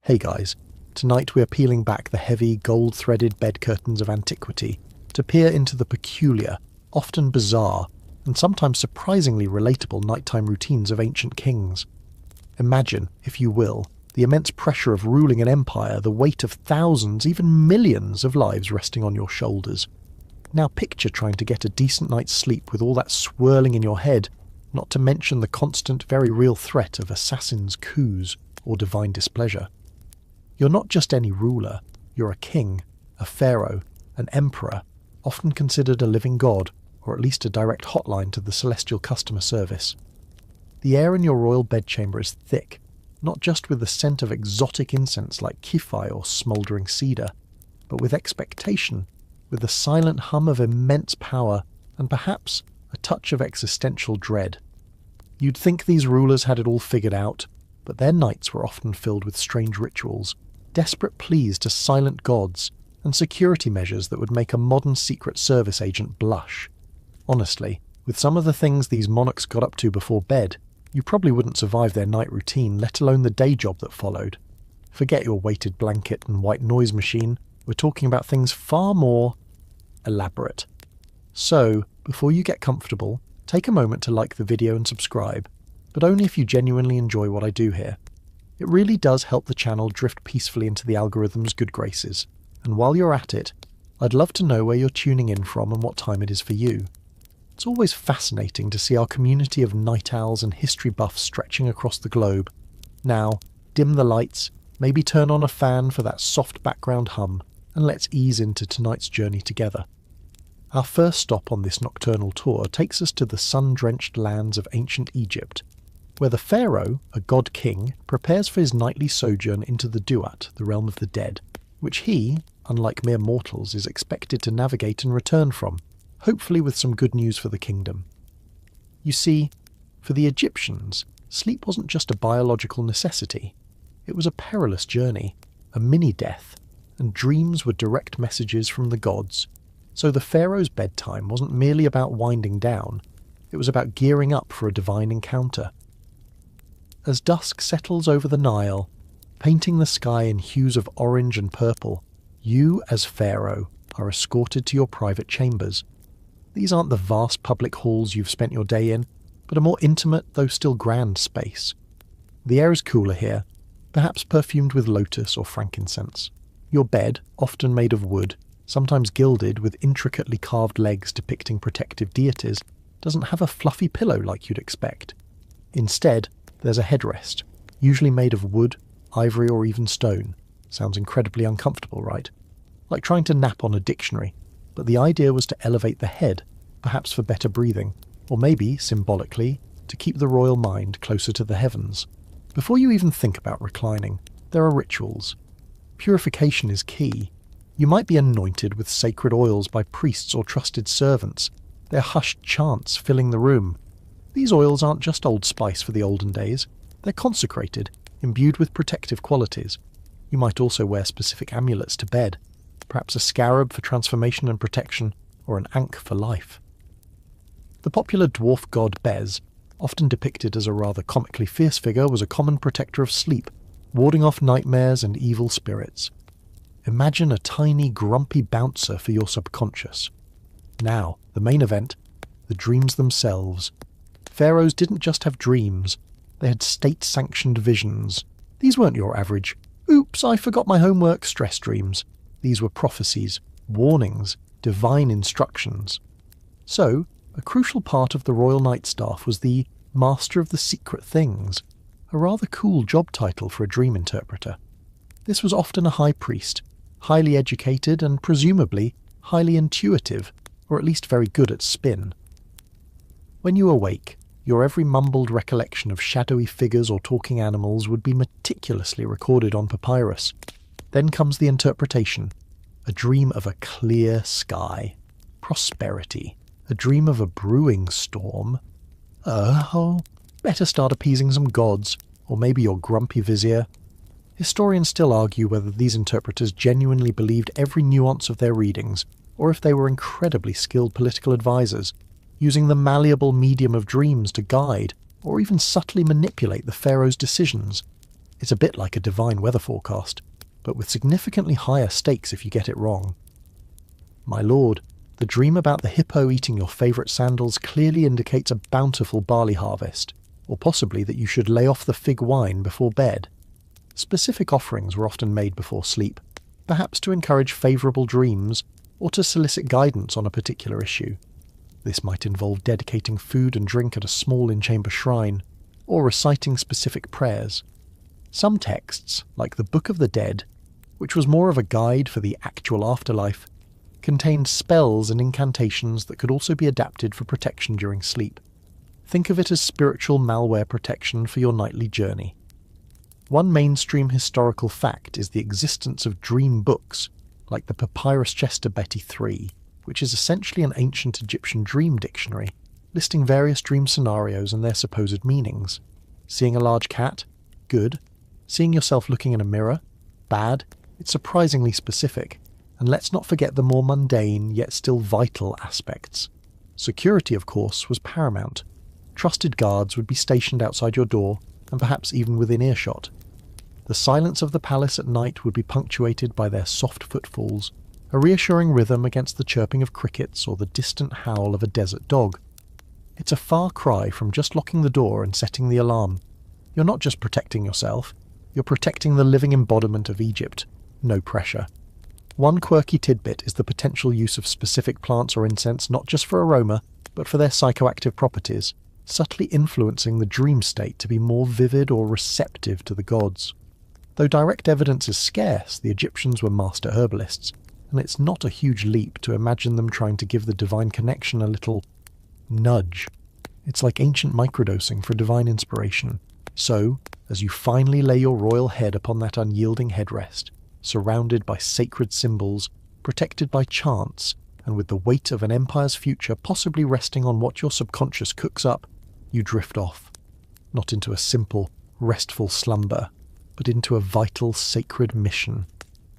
Hey guys, tonight we are peeling back the heavy, gold-threaded bed curtains of antiquity to peer into the peculiar, often bizarre, and sometimes surprisingly relatable nighttime routines of ancient kings. Imagine, if you will, the immense pressure of ruling an empire, the weight of thousands, even millions of lives resting on your shoulders. Now picture trying to get a decent night's sleep with all that swirling in your head, not to mention the constant, very real threat of assassins' coups or divine displeasure. You're not just any ruler, you're a king, a pharaoh, an emperor, often considered a living god, or at least a direct hotline to the celestial customer service. The air in your royal bedchamber is thick, not just with the scent of exotic incense like kifi or smouldering cedar, but with expectation, with the silent hum of immense power, and perhaps a touch of existential dread. You'd think these rulers had it all figured out, but their nights were often filled with strange rituals, desperate pleas to silent gods, and security measures that would make a modern Secret Service agent blush. Honestly, with some of the things these monarchs got up to before bed, you probably wouldn't survive their night routine, let alone the day job that followed. Forget your weighted blanket and white noise machine, we're talking about things far more elaborate. So, before you get comfortable, take a moment to like the video and subscribe, but only if you genuinely enjoy what I do here. It really does help the channel drift peacefully into the algorithm's good graces, and while you're at it, I'd love to know where you're tuning in from and what time it is for you. It's always fascinating to see our community of night owls and history buffs stretching across the globe. Now, dim the lights, maybe turn on a fan for that soft background hum, and let's ease into tonight's journey together. Our first stop on this nocturnal tour takes us to the sun-drenched lands of ancient Egypt, where the pharaoh, a god-king, prepares for his nightly sojourn into the Duat, the realm of the dead, which he, unlike mere mortals, is expected to navigate and return from, hopefully with some good news for the kingdom. You see, for the Egyptians, sleep wasn't just a biological necessity. It was a perilous journey, a mini-death, and dreams were direct messages from the gods. So the pharaoh's bedtime wasn't merely about winding down, it was about gearing up for a divine encounter. As dusk settles over the Nile, painting the sky in hues of orange and purple, you, as pharaoh, are escorted to your private chambers. These aren't the vast public halls you've spent your day in, but a more intimate, though still grand space. The air is cooler here, perhaps perfumed with lotus or frankincense. Your bed, often made of wood, sometimes gilded with intricately carved legs depicting protective deities, doesn't have a fluffy pillow like you'd expect. Instead, there's a headrest, usually made of wood, ivory or even stone. Sounds incredibly uncomfortable, right? Like trying to nap on a dictionary, but the idea was to elevate the head, perhaps for better breathing, or maybe, symbolically, to keep the royal mind closer to the heavens. Before you even think about reclining, there are rituals. Purification is key. You might be anointed with sacred oils by priests or trusted servants, their hushed chants filling the room. These oils aren't just Old Spice for the olden days, they're consecrated, imbued with protective qualities. You might also wear specific amulets to bed, perhaps a scarab for transformation and protection, or an ankh for life. The popular dwarf god Bez, often depicted as a rather comically fierce figure, was a common protector of sleep, warding off nightmares and evil spirits. Imagine a tiny, grumpy bouncer for your subconscious. Now, the main event, the dreams themselves. Pharaohs didn't just have dreams, they had state-sanctioned visions. These weren't your average, "Oops, I forgot my homework" stress dreams. These were prophecies, warnings, divine instructions. So, a crucial part of the royal night staff was the Master of the Secret Things, a rather cool job title for a dream interpreter. This was often a high priest, highly educated and presumably highly intuitive, or at least very good at spin. When you awake, your every mumbled recollection of shadowy figures or talking animals would be meticulously recorded on papyrus. Then comes the interpretation, a dream of a clear sky, prosperity, a dream of a brewing storm. Better start appeasing some gods, or maybe your grumpy vizier. Historians still argue whether these interpreters genuinely believed every nuance of their readings, or if they were incredibly skilled political advisors, using the malleable medium of dreams to guide, or even subtly manipulate the pharaoh's decisions. It's a bit like a divine weather forecast, but with significantly higher stakes if you get it wrong. My lord, the dream about the hippo eating your favourite sandals clearly indicates a bountiful barley harvest, or possibly that you should lay off the fig wine before bed. Specific offerings were often made before sleep, perhaps to encourage favourable dreams or to solicit guidance on a particular issue. This might involve dedicating food and drink at a small in-chamber shrine, or reciting specific prayers. Some texts, like the Book of the Dead, which was more of a guide for the actual afterlife, contained spells and incantations that could also be adapted for protection during sleep. Think of it as spiritual malware protection for your nightly journey. One mainstream historical fact is the existence of dream books, like the Papyrus Chester Betty III, which is essentially an ancient Egyptian dream dictionary, listing various dream scenarios and their supposed meanings. Seeing a large cat? Good. Seeing yourself looking in a mirror? Bad. It's surprisingly specific. And let's not forget the more mundane, yet still vital aspects. Security, of course, was paramount. Trusted guards would be stationed outside your door, and perhaps even within earshot. The silence of the palace at night would be punctuated by their soft footfalls, a reassuring rhythm against the chirping of crickets or the distant howl of a desert dog. It's a far cry from just locking the door and setting the alarm. You're not just protecting yourself, you're protecting the living embodiment of Egypt. No pressure. One quirky tidbit is the potential use of specific plants or incense not just for aroma, but for their psychoactive properties, subtly influencing the dream state to be more vivid or receptive to the gods. Though direct evidence is scarce, the Egyptians were master herbalists, and it's not a huge leap to imagine them trying to give the divine connection a little nudge. It's like ancient microdosing for divine inspiration. So, as you finally lay your royal head upon that unyielding headrest, surrounded by sacred symbols, protected by chants, and with the weight of an empire's future possibly resting on what your subconscious cooks up, you drift off. Not into a simple, restful slumber, but into a vital, sacred mission.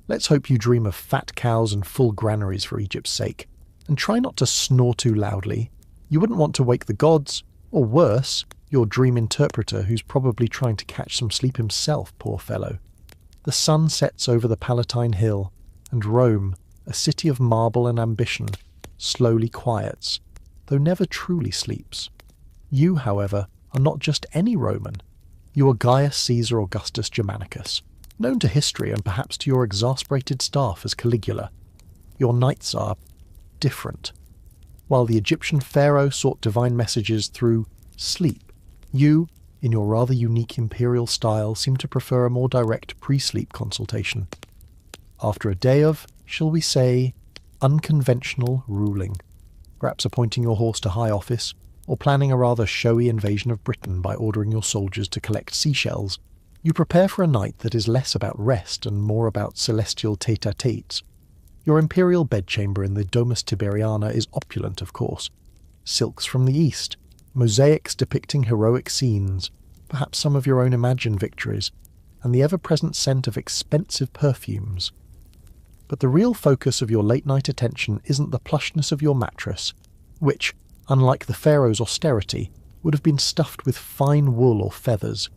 Let's hope you dream of fat cows and full granaries for Egypt's sake, and try not to snore too loudly. You wouldn't want to wake the gods, or worse, your dream interpreter who's probably trying to catch some sleep himself, poor fellow. The sun sets over the Palatine Hill, and Rome, a city of marble and ambition, slowly quiets, though never truly sleeps. You, however, are not just any Roman. You are Gaius Caesar Augustus Germanicus, known to history and perhaps to your exasperated staff as Caligula. Your nights are different. While the Egyptian pharaoh sought divine messages through sleep, you, in your rather unique imperial style, seem to prefer a more direct pre-sleep consultation. After a day of, shall we say, unconventional ruling, perhaps appointing your horse to high office, or planning a rather showy invasion of Britain by ordering your soldiers to collect seashells, you prepare for a night that is less about rest and more about celestial tete-a-tetes. Your imperial bedchamber in the Domus Tiberiana is opulent, of course. Silks from the east, mosaics depicting heroic scenes, perhaps some of your own imagined victories, and the ever-present scent of expensive perfumes. But the real focus of your late-night attention isn't the plushness of your mattress, which, unlike the pharaoh's austerity, would have been stuffed with fine wool or feathers.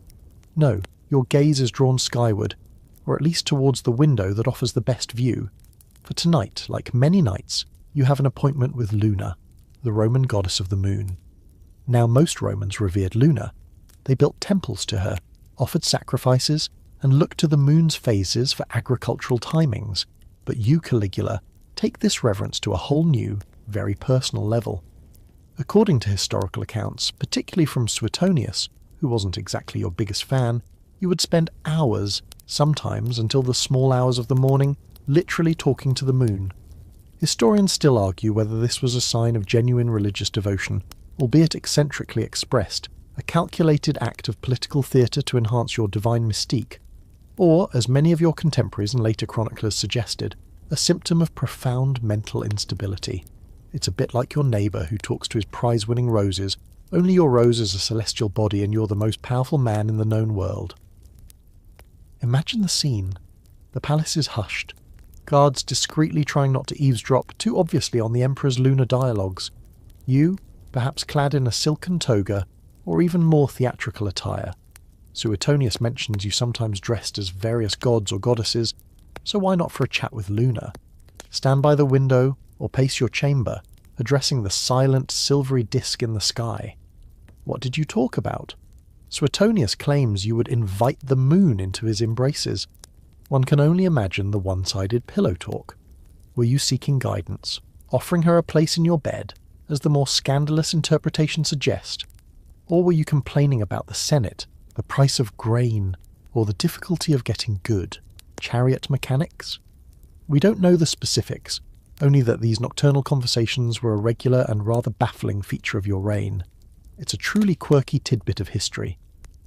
No, your gaze is drawn skyward, or at least towards the window that offers the best view. For tonight, like many nights, you have an appointment with Luna, the Roman goddess of the moon. Now most Romans revered Luna. They built temples to her, offered sacrifices, and looked to the moon's phases for agricultural timings. But you, Caligula, take this reverence to a whole new, very personal level. According to historical accounts, particularly from Suetonius, who wasn't exactly your biggest fan, you would spend hours, sometimes until the small hours of the morning, literally talking to the moon. Historians still argue whether this was a sign of genuine religious devotion, albeit eccentrically expressed, a calculated act of political theatre to enhance your divine mystique, or, as many of your contemporaries and later chroniclers suggested, a symptom of profound mental instability. It's a bit like your neighbour who talks to his prize-winning roses, only your rose is a celestial body and you're the most powerful man in the known world. Imagine the scene. The palace is hushed, guards discreetly trying not to eavesdrop too obviously on the emperor's lunar dialogues. You, perhaps clad in a silken toga, or even more theatrical attire. Suetonius mentions you sometimes dressed as various gods or goddesses, so why not for a chat with Luna? Stand by the window or pace your chamber, addressing the silent, silvery disk in the sky. What did you talk about? Suetonius claims you would invite the moon into his embraces. One can only imagine the one-sided pillow talk. Were you seeking guidance, offering her a place in your bed, as the more scandalous interpretation suggests? Or were you complaining about the Senate, the price of grain, or the difficulty of getting good chariot mechanics? We don't know the specifics, only that these nocturnal conversations were a regular and rather baffling feature of your reign. It's a truly quirky tidbit of history,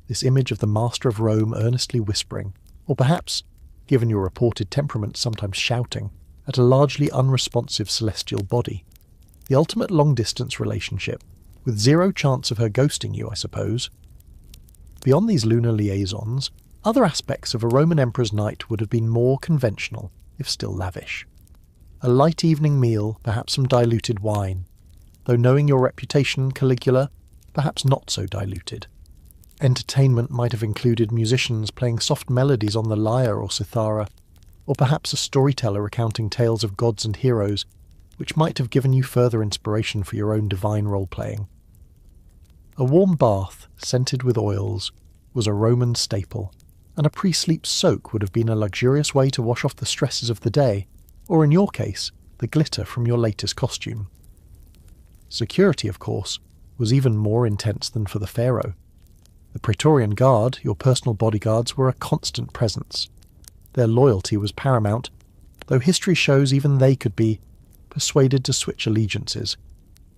this image of the master of Rome earnestly whispering, or perhaps, given your reported temperament, sometimes shouting, at a largely unresponsive celestial body. The ultimate long-distance relationship, with zero chance of her ghosting you, I suppose. Beyond these lunar liaisons, other aspects of a Roman emperor's night would have been more conventional, if still lavish. A light evening meal, perhaps some diluted wine, though knowing your reputation, Caligula, perhaps not so diluted. Entertainment might have included musicians playing soft melodies on the lyre or cithara, or perhaps a storyteller recounting tales of gods and heroes, which might have given you further inspiration for your own divine role-playing. A warm bath, scented with oils, was a Roman staple, and a pre-sleep soak would have been a luxurious way to wash off the stresses of the day, or in your case, the glitter from your latest costume. Security, of course, was even more intense than for the pharaoh. The Praetorian Guard, your personal bodyguards, were a constant presence. Their loyalty was paramount, though history shows even they could be persuaded to switch allegiances.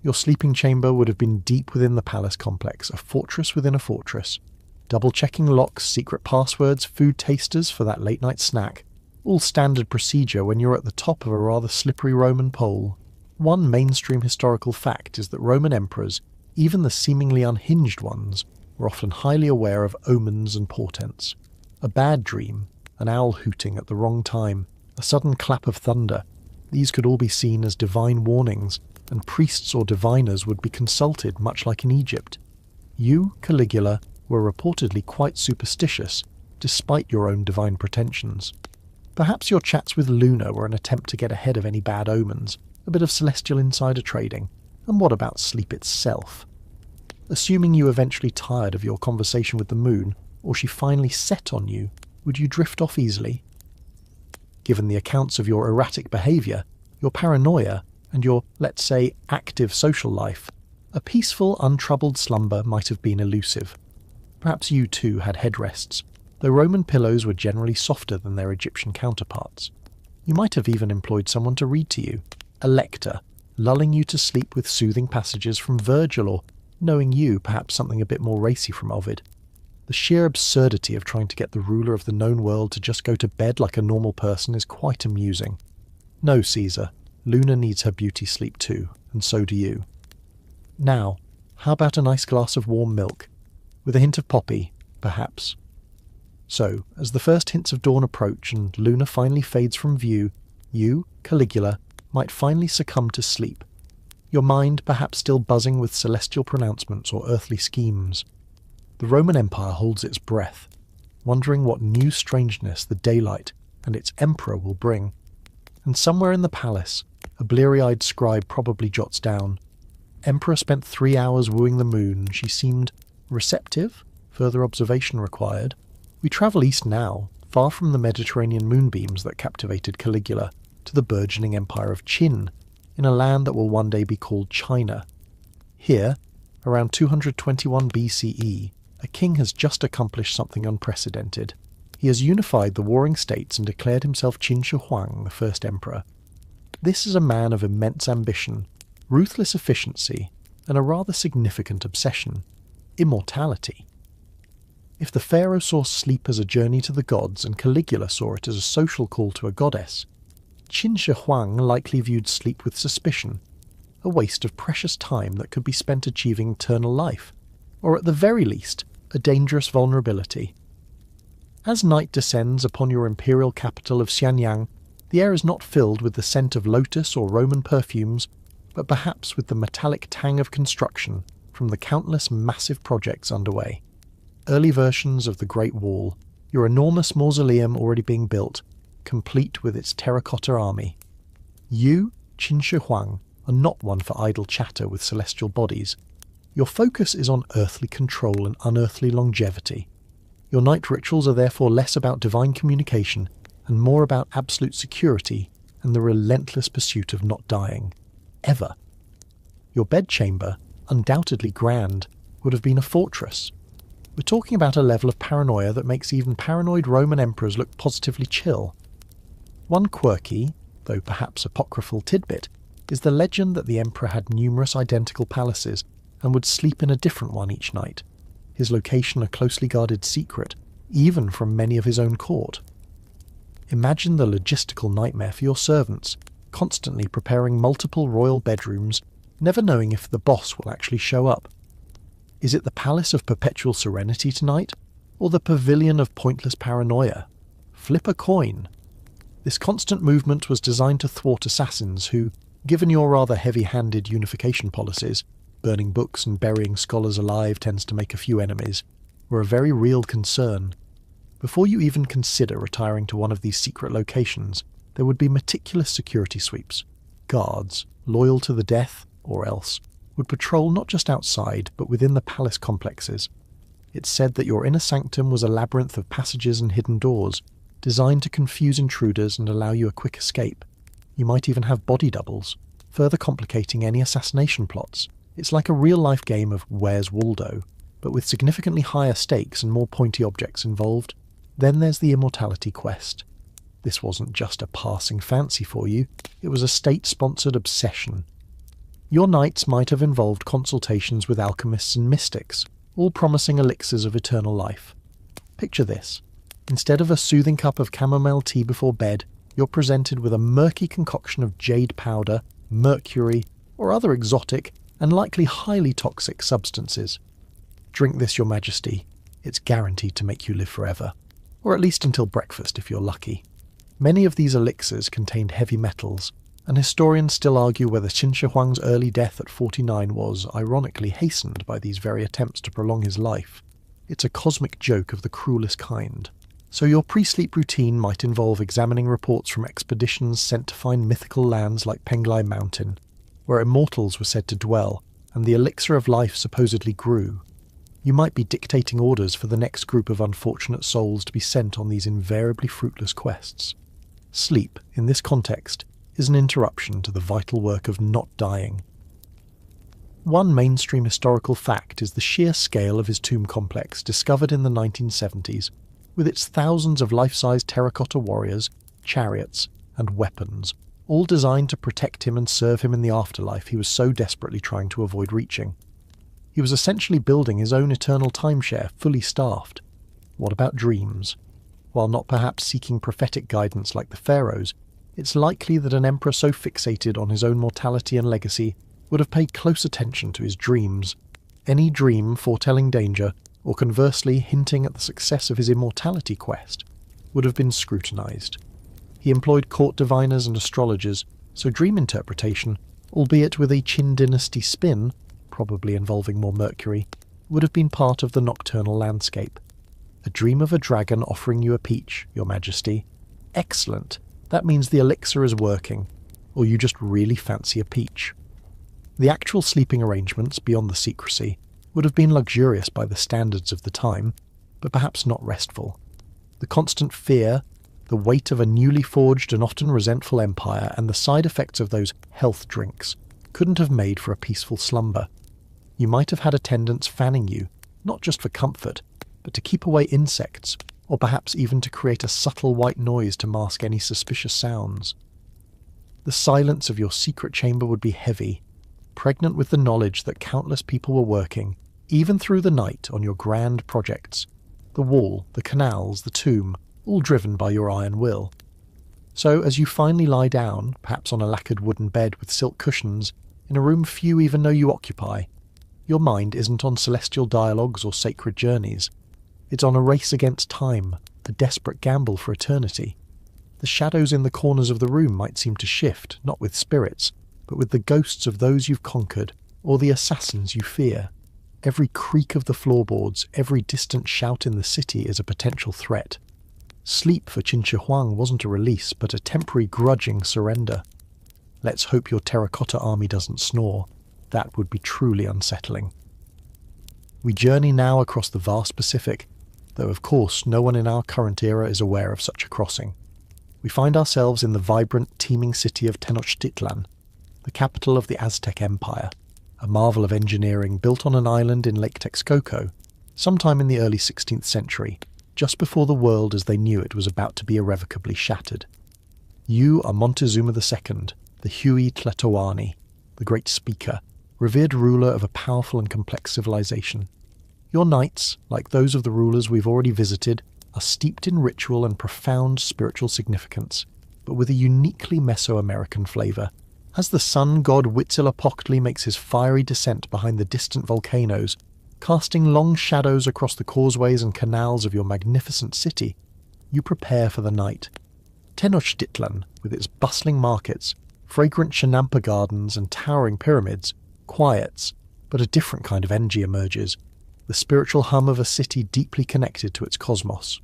Your sleeping chamber would have been deep within the palace complex, a fortress within a fortress. Double-checking locks, secret passwords, food tasters for that late-night snack, all standard procedure when you're at the top of a rather slippery Roman pole. One mainstream historical fact is that Roman emperors, even the seemingly unhinged ones, were often highly aware of omens and portents. A bad dream, an owl hooting at the wrong time, a sudden clap of thunder, these could all be seen as divine warnings, and priests or diviners would be consulted, much like in Egypt. You, Caligula, were reportedly quite superstitious, despite your own divine pretensions. Perhaps your chats with Luna were an attempt to get ahead of any bad omens, a bit of celestial insider trading, and what about sleep itself? Assuming you eventually tired of your conversation with the moon, or she finally set on you, would you drift off easily? Given the accounts of your erratic behaviour, your paranoia, and your, let's say, active social life, a peaceful, untroubled slumber might have been elusive. Perhaps you too had headrests, though Roman pillows were generally softer than their Egyptian counterparts. You might have even employed someone to read to you, a lector, lulling you to sleep with soothing passages from Virgil, or, knowing you, perhaps something a bit more racy from Ovid. The sheer absurdity of trying to get the ruler of the known world to just go to bed like a normal person is quite amusing. No, Caesar, Luna needs her beauty sleep too, and so do you. Now, how about a nice glass of warm milk, with a hint of poppy, perhaps? So, as the first hints of dawn approach and Luna finally fades from view, you, Caligula, might finally succumb to sleep, your mind perhaps still buzzing with celestial pronouncements or earthly schemes. The Roman Empire holds its breath, wondering what new strangeness the daylight and its emperor will bring. And somewhere in the palace, a bleary-eyed scribe probably jots down, "Emperor spent 3 hours wooing the moon. She seemed receptive. Further observation required." We travel east now, far from the Mediterranean moonbeams that captivated Caligula, to the burgeoning empire of Qin, in a land that will one day be called China. Here, around 221 BCE, a king has just accomplished something unprecedented. He has unified the warring states and declared himself Qin Shi Huang, the first emperor. This is a man of immense ambition, ruthless efficiency, and a rather significant obsession: immortality. If the pharaoh saw sleep as a journey to the gods and Caligula saw it as a social call to a goddess, Qin Shi Huang likely viewed sleep with suspicion, a waste of precious time that could be spent achieving eternal life, or at the very least, a dangerous vulnerability. As night descends upon your imperial capital of Xianyang, the air is not filled with the scent of lotus or Roman perfumes, but perhaps with the metallic tang of construction from the countless massive projects underway. early versions of the Great Wall, your enormous mausoleum already being built, complete with its terracotta army. You, Qin Shi Huang, are not one for idle chatter with celestial bodies. Your focus is on earthly control and unearthly longevity. Your night rituals are therefore less about divine communication and more about absolute security and the relentless pursuit of not dying. Ever. Your bedchamber, undoubtedly grand, would have been a fortress. We're talking about a level of paranoia that makes even paranoid Roman emperors look positively chill. One quirky, though perhaps apocryphal tidbit, is the legend that the emperor had numerous identical palaces and would sleep in a different one each night, his location a closely guarded secret, even from many of his own court. Imagine the logistical nightmare for your servants, constantly preparing multiple royal bedrooms, never knowing if the boss will actually show up. Is it the Palace of Perpetual Serenity tonight, or the Pavilion of Pointless Paranoia? Flip a coin. This constant movement was designed to thwart assassins who, given your rather heavy-handed unification policies, burning books and burying scholars alive tends to make a few enemies, were a very real concern. Before you even consider retiring to one of these secret locations, there would be meticulous security sweeps. Guards, loyal to the death, or else, would patrol not just outside, but within the palace complexes. It's said that your inner sanctum was a labyrinth of passages and hidden doors, designed to confuse intruders and allow you a quick escape. You might even have body doubles, further complicating any assassination plots. It's like a real-life game of Where's Waldo, but with significantly higher stakes and more pointy objects involved. Then there's the immortality quest. This wasn't just a passing fancy for you, it was a state-sponsored obsession. Your nights might have involved consultations with alchemists and mystics, all promising elixirs of eternal life. Picture this. Instead of a soothing cup of chamomile tea before bed, you're presented with a murky concoction of jade powder, mercury, or other exotic and likely highly toxic substances. Drink this, Your Majesty. It's guaranteed to make you live forever. Or at least until breakfast if you're lucky. Many of these elixirs contained heavy metals, and historians still argue whether Qin Shi Huang's early death at 49 was, ironically, hastened by these very attempts to prolong his life. It's a cosmic joke of the cruelest kind. So your pre-sleep routine might involve examining reports from expeditions sent to find mythical lands like Penglai Mountain, where immortals were said to dwell, and the elixir of life supposedly grew. You might be dictating orders for the next group of unfortunate souls to be sent on these invariably fruitless quests. Sleep, in this context, is an interruption to the vital work of not dying. One mainstream historical fact is the sheer scale of his tomb complex discovered in the 1970s, with its thousands of life-size terracotta warriors, chariots, and weapons, all designed to protect him and serve him in the afterlife he was so desperately trying to avoid reaching. He was essentially building his own eternal timeshare, fully staffed. What about dreams? While not perhaps seeking prophetic guidance like the pharaohs, it's likely that an emperor so fixated on his own mortality and legacy would have paid close attention to his dreams. Any dream foretelling danger, or conversely hinting at the success of his immortality quest, would have been scrutinized. He employed court diviners and astrologers, so dream interpretation, albeit with a Qin dynasty spin, probably involving more mercury, would have been part of the nocturnal landscape. A dream of a dragon offering you a peach, Your Majesty. Excellent. That means the elixir is working, or you just really fancy a peach. The actual sleeping arrangements, beyond the secrecy, would have been luxurious by the standards of the time, but perhaps not restful. The constant fear, the weight of a newly forged and often resentful empire, and the side effects of those health drinks couldn't have made for a peaceful slumber. You might have had attendants fanning you, not just for comfort, but to keep away insects, or perhaps even to create a subtle white noise to mask any suspicious sounds. The silence of your secret chamber would be heavy, pregnant with the knowledge that countless people were working, even through the night, on your grand projects. The wall, the canals, the tomb, all driven by your iron will. So as you finally lie down, perhaps on a lacquered wooden bed with silk cushions, in a room few even know you occupy, your mind isn't on celestial dialogues or sacred journeys. It's on a race against time, a desperate gamble for eternity. The shadows in the corners of the room might seem to shift, not with spirits, but with the ghosts of those you've conquered, or the assassins you fear. Every creak of the floorboards, every distant shout in the city is a potential threat. Sleep for Qin Shi Huang wasn't a release, but a temporary grudging surrender. Let's hope your terracotta army doesn't snore. That would be truly unsettling. We journey now across the vast Pacific, though of course no one in our current era is aware of such a crossing. We find ourselves in the vibrant, teeming city of Tenochtitlan, the capital of the Aztec Empire, a marvel of engineering built on an island in Lake Texcoco, sometime in the early 16th century, just before the world as they knew it was about to be irrevocably shattered. You are Montezuma II, the Huey Tlatoani, the great speaker, revered ruler of a powerful and complex civilization. Your knights, like those of the rulers we've already visited, are steeped in ritual and profound spiritual significance, but with a uniquely Mesoamerican flavour. As the sun god Huitzilopochtli makes his fiery descent behind the distant volcanoes, casting long shadows across the causeways and canals of your magnificent city, you prepare for the night. Tenochtitlan, with its bustling markets, fragrant Chinampa gardens and towering pyramids, quiets, but a different kind of energy emerges, the spiritual hum of a city deeply connected to its cosmos.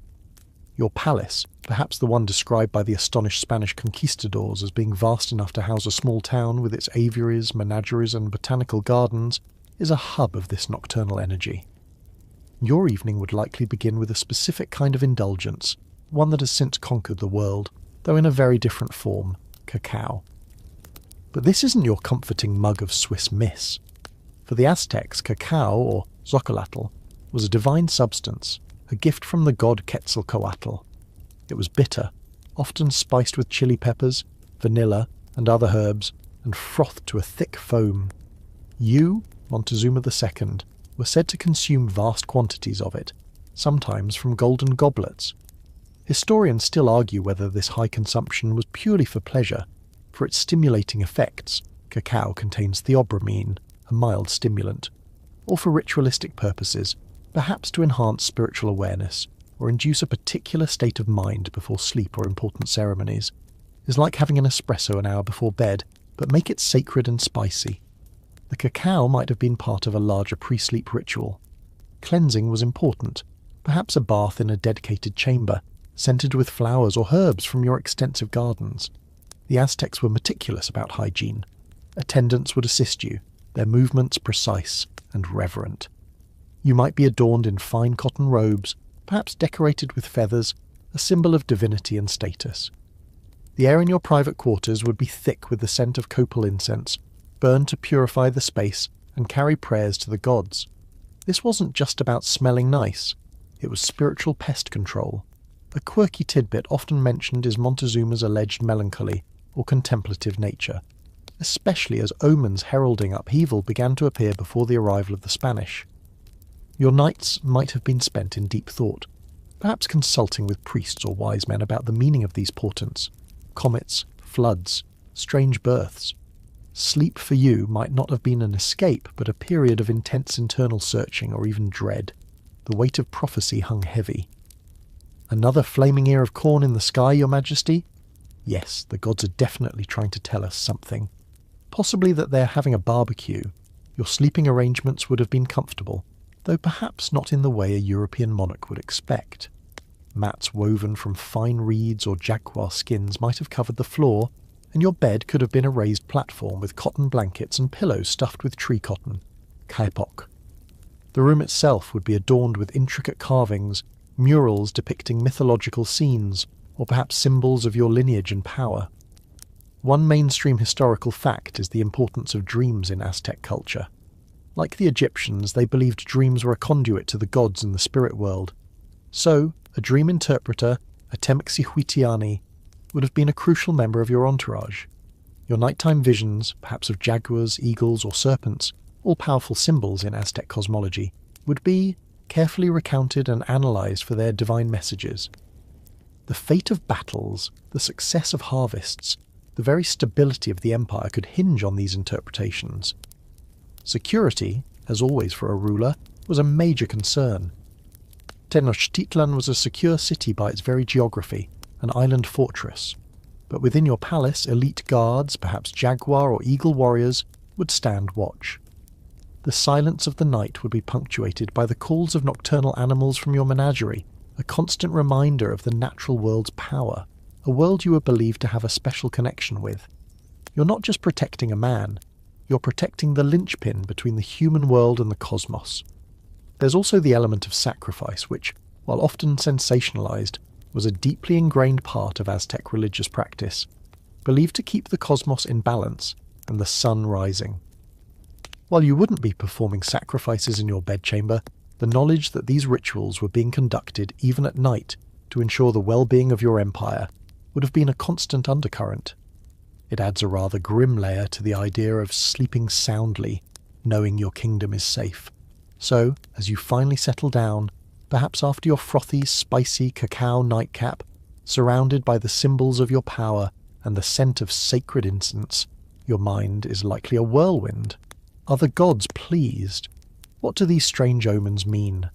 Your palace, perhaps the one described by the astonished Spanish conquistadors as being vast enough to house a small town with its aviaries, menageries and botanical gardens, is a hub of this nocturnal energy. Your evening would likely begin with a specific kind of indulgence, one that has since conquered the world, though in a very different form, cacao. But this isn't your comforting mug of Swiss Miss. For the Aztecs, cacao, or xocolatl, was a divine substance, a gift from the god Quetzalcoatl. It was bitter, often spiced with chili peppers, vanilla, and other herbs, and frothed to a thick foam. You, Montezuma II, were said to consume vast quantities of it, sometimes from golden goblets. Historians still argue whether this high consumption was purely for pleasure. For its stimulating effects, cacao contains theobromine, a mild stimulant, or for ritualistic purposes, perhaps to enhance spiritual awareness or induce a particular state of mind before sleep or important ceremonies. It's like having an espresso an hour before bed, but make it sacred and spicy. The cacao might have been part of a larger pre-sleep ritual. Cleansing was important, perhaps a bath in a dedicated chamber, scented with flowers or herbs from your extensive gardens. The Aztecs were meticulous about hygiene. Attendants would assist you, their movements precise and reverent. You might be adorned in fine cotton robes, perhaps decorated with feathers, a symbol of divinity and status. The air in your private quarters would be thick with the scent of copal incense, burned to purify the space and carry prayers to the gods. This wasn't just about smelling nice, it was spiritual pest control. A quirky tidbit often mentioned is Montezuma's alleged melancholy or contemplative nature, especially as omens heralding upheaval began to appear before the arrival of the Spanish. Your nights might have been spent in deep thought, perhaps consulting with priests or wise men about the meaning of these portents, comets, floods, strange births. Sleep for you might not have been an escape, but a period of intense internal searching or even dread. The weight of prophecy hung heavy. Another flaming ear of corn in the sky, Your Majesty? Yes, the gods are definitely trying to tell us something. Possibly that they're having a barbecue. Your sleeping arrangements would have been comfortable, though perhaps not in the way a European monarch would expect. Mats woven from fine reeds or jaguar skins might have covered the floor, and your bed could have been a raised platform with cotton blankets and pillows stuffed with tree cotton, kaipok. The room itself would be adorned with intricate carvings, murals depicting mythological scenes, or perhaps symbols of your lineage and power. One mainstream historical fact is the importance of dreams in Aztec culture. Like the Egyptians, they believed dreams were a conduit to the gods and the spirit world. So, a dream interpreter, a Temexi-Huitiani, would have been a crucial member of your entourage. Your nighttime visions, perhaps of jaguars, eagles, or serpents, all powerful symbols in Aztec cosmology, would be carefully recounted and analysed for their divine messages. The fate of battles, the success of harvests, the very stability of the empire could hinge on these interpretations. Security, as always for a ruler, was a major concern. Tenochtitlan was a secure city by its very geography, an island fortress. But within your palace, elite guards, perhaps jaguar or eagle warriors, would stand watch. The silence of the night would be punctuated by the calls of nocturnal animals from your menagerie, a constant reminder of the natural world's power, a world you were believed to have a special connection with. You're not just protecting a man, you're protecting the linchpin between the human world and the cosmos. There's also the element of sacrifice, which, while often sensationalized, was a deeply ingrained part of Aztec religious practice, believed to keep the cosmos in balance and the sun rising. While you wouldn't be performing sacrifices in your bedchamber, the knowledge that these rituals were being conducted even at night to ensure the well-being of your empire would have been a constant undercurrent. It adds a rather grim layer to the idea of sleeping soundly, knowing your kingdom is safe. So, as you finally settle down, perhaps after your frothy, spicy cacao nightcap, surrounded by the symbols of your power and the scent of sacred incense, your mind is likely a whirlwind. Are the gods pleased? What do these strange omens mean?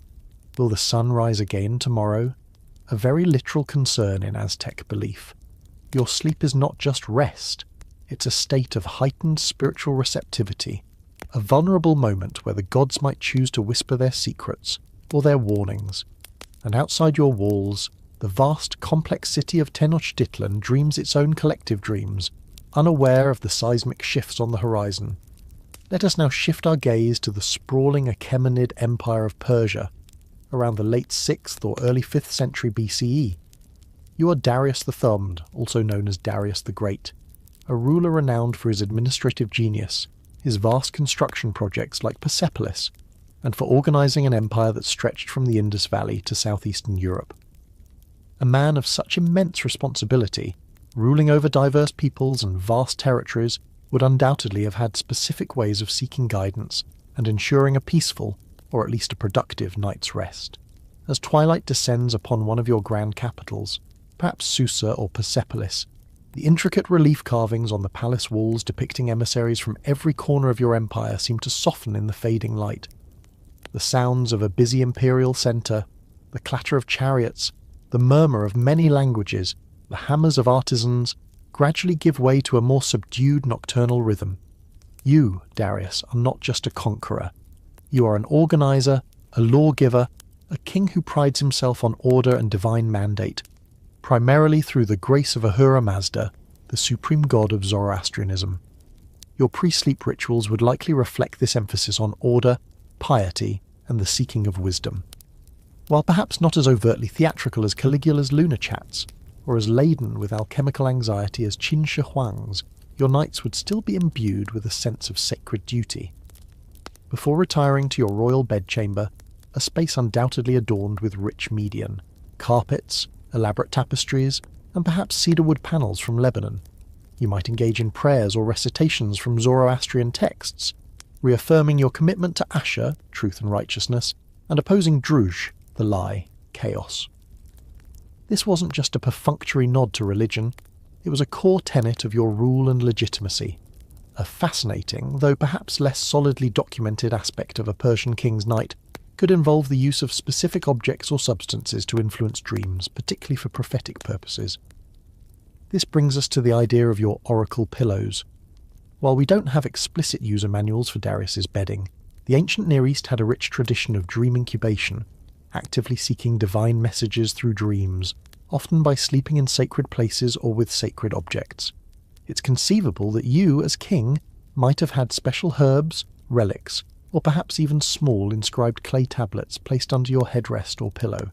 Will the sun rise again tomorrow? A very literal concern in Aztec belief. Your sleep is not just rest, it's a state of heightened spiritual receptivity, a vulnerable moment where the gods might choose to whisper their secrets or their warnings. And outside your walls, the vast, complex city of Tenochtitlan dreams its own collective dreams, unaware of the seismic shifts on the horizon. Let us now shift our gaze to the sprawling Achaemenid Empire of Persia, around the late 6th or early 5th century BCE. You are Darius the Thumbed, also known as Darius the Great, a ruler renowned for his administrative genius, his vast construction projects like Persepolis, and for organising an empire that stretched from the Indus Valley to southeastern Europe. A man of such immense responsibility, ruling over diverse peoples and vast territories, would undoubtedly have had specific ways of seeking guidance and ensuring a peaceful, or at least a productive, night's rest. As twilight descends upon one of your grand capitals, perhaps Susa or Persepolis, the intricate relief carvings on the palace walls depicting emissaries from every corner of your empire seem to soften in the fading light. The sounds of a busy imperial centre, the clatter of chariots, the murmur of many languages, the hammers of artisans, gradually give way to a more subdued nocturnal rhythm. You, Darius, are not just a conqueror. You are an organizer, a lawgiver, a king who prides himself on order and divine mandate, primarily through the grace of Ahura Mazda, the supreme god of Zoroastrianism. Your pre-sleep rituals would likely reflect this emphasis on order, piety, and the seeking of wisdom. While perhaps not as overtly theatrical as Caligula's lunar chats, or as laden with alchemical anxiety as Qin Shi Huang's, your nights would still be imbued with a sense of sacred duty. Before retiring to your royal bedchamber, a space undoubtedly adorned with rich median, carpets, elaborate tapestries, and perhaps cedarwood panels from Lebanon, you might engage in prayers or recitations from Zoroastrian texts, reaffirming your commitment to Asher, truth and righteousness, and opposing Druj, the lie, chaos. This wasn't just a perfunctory nod to religion, it was a core tenet of your rule and legitimacy, a fascinating, though perhaps less solidly documented aspect of a Persian king's night could involve the use of specific objects or substances to influence dreams, particularly for prophetic purposes. This brings us to the idea of your oracle pillows. While we don't have explicit user manuals for Darius's bedding, the ancient Near East had a rich tradition of dream incubation, actively seeking divine messages through dreams, often by sleeping in sacred places or with sacred objects. It's conceivable that you, as king, might have had special herbs, relics, or perhaps even small inscribed clay tablets placed under your headrest or pillow.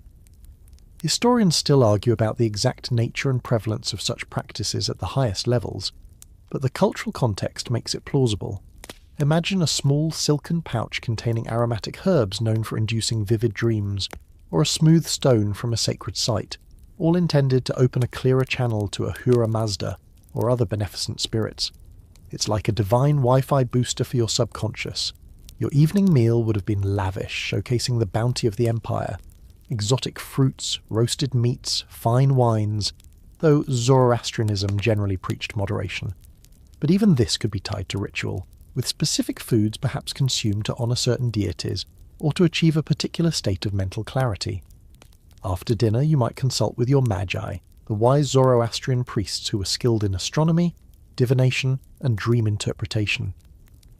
Historians still argue about the exact nature and prevalence of such practices at the highest levels, but the cultural context makes it plausible. Imagine a small silken pouch containing aromatic herbs known for inducing vivid dreams, or a smooth stone from a sacred site, all intended to open a clearer channel to Ahura Mazda or other beneficent spirits. It's like a divine Wi-Fi booster for your subconscious. Your evening meal would have been lavish, showcasing the bounty of the empire. Exotic fruits, roasted meats, fine wines, though Zoroastrianism generally preached moderation. But even this could be tied to ritual, with specific foods perhaps consumed to honour certain deities, or to achieve a particular state of mental clarity. After dinner you might consult with your magi, the wise Zoroastrian priests who were skilled in astronomy, divination, and dream interpretation.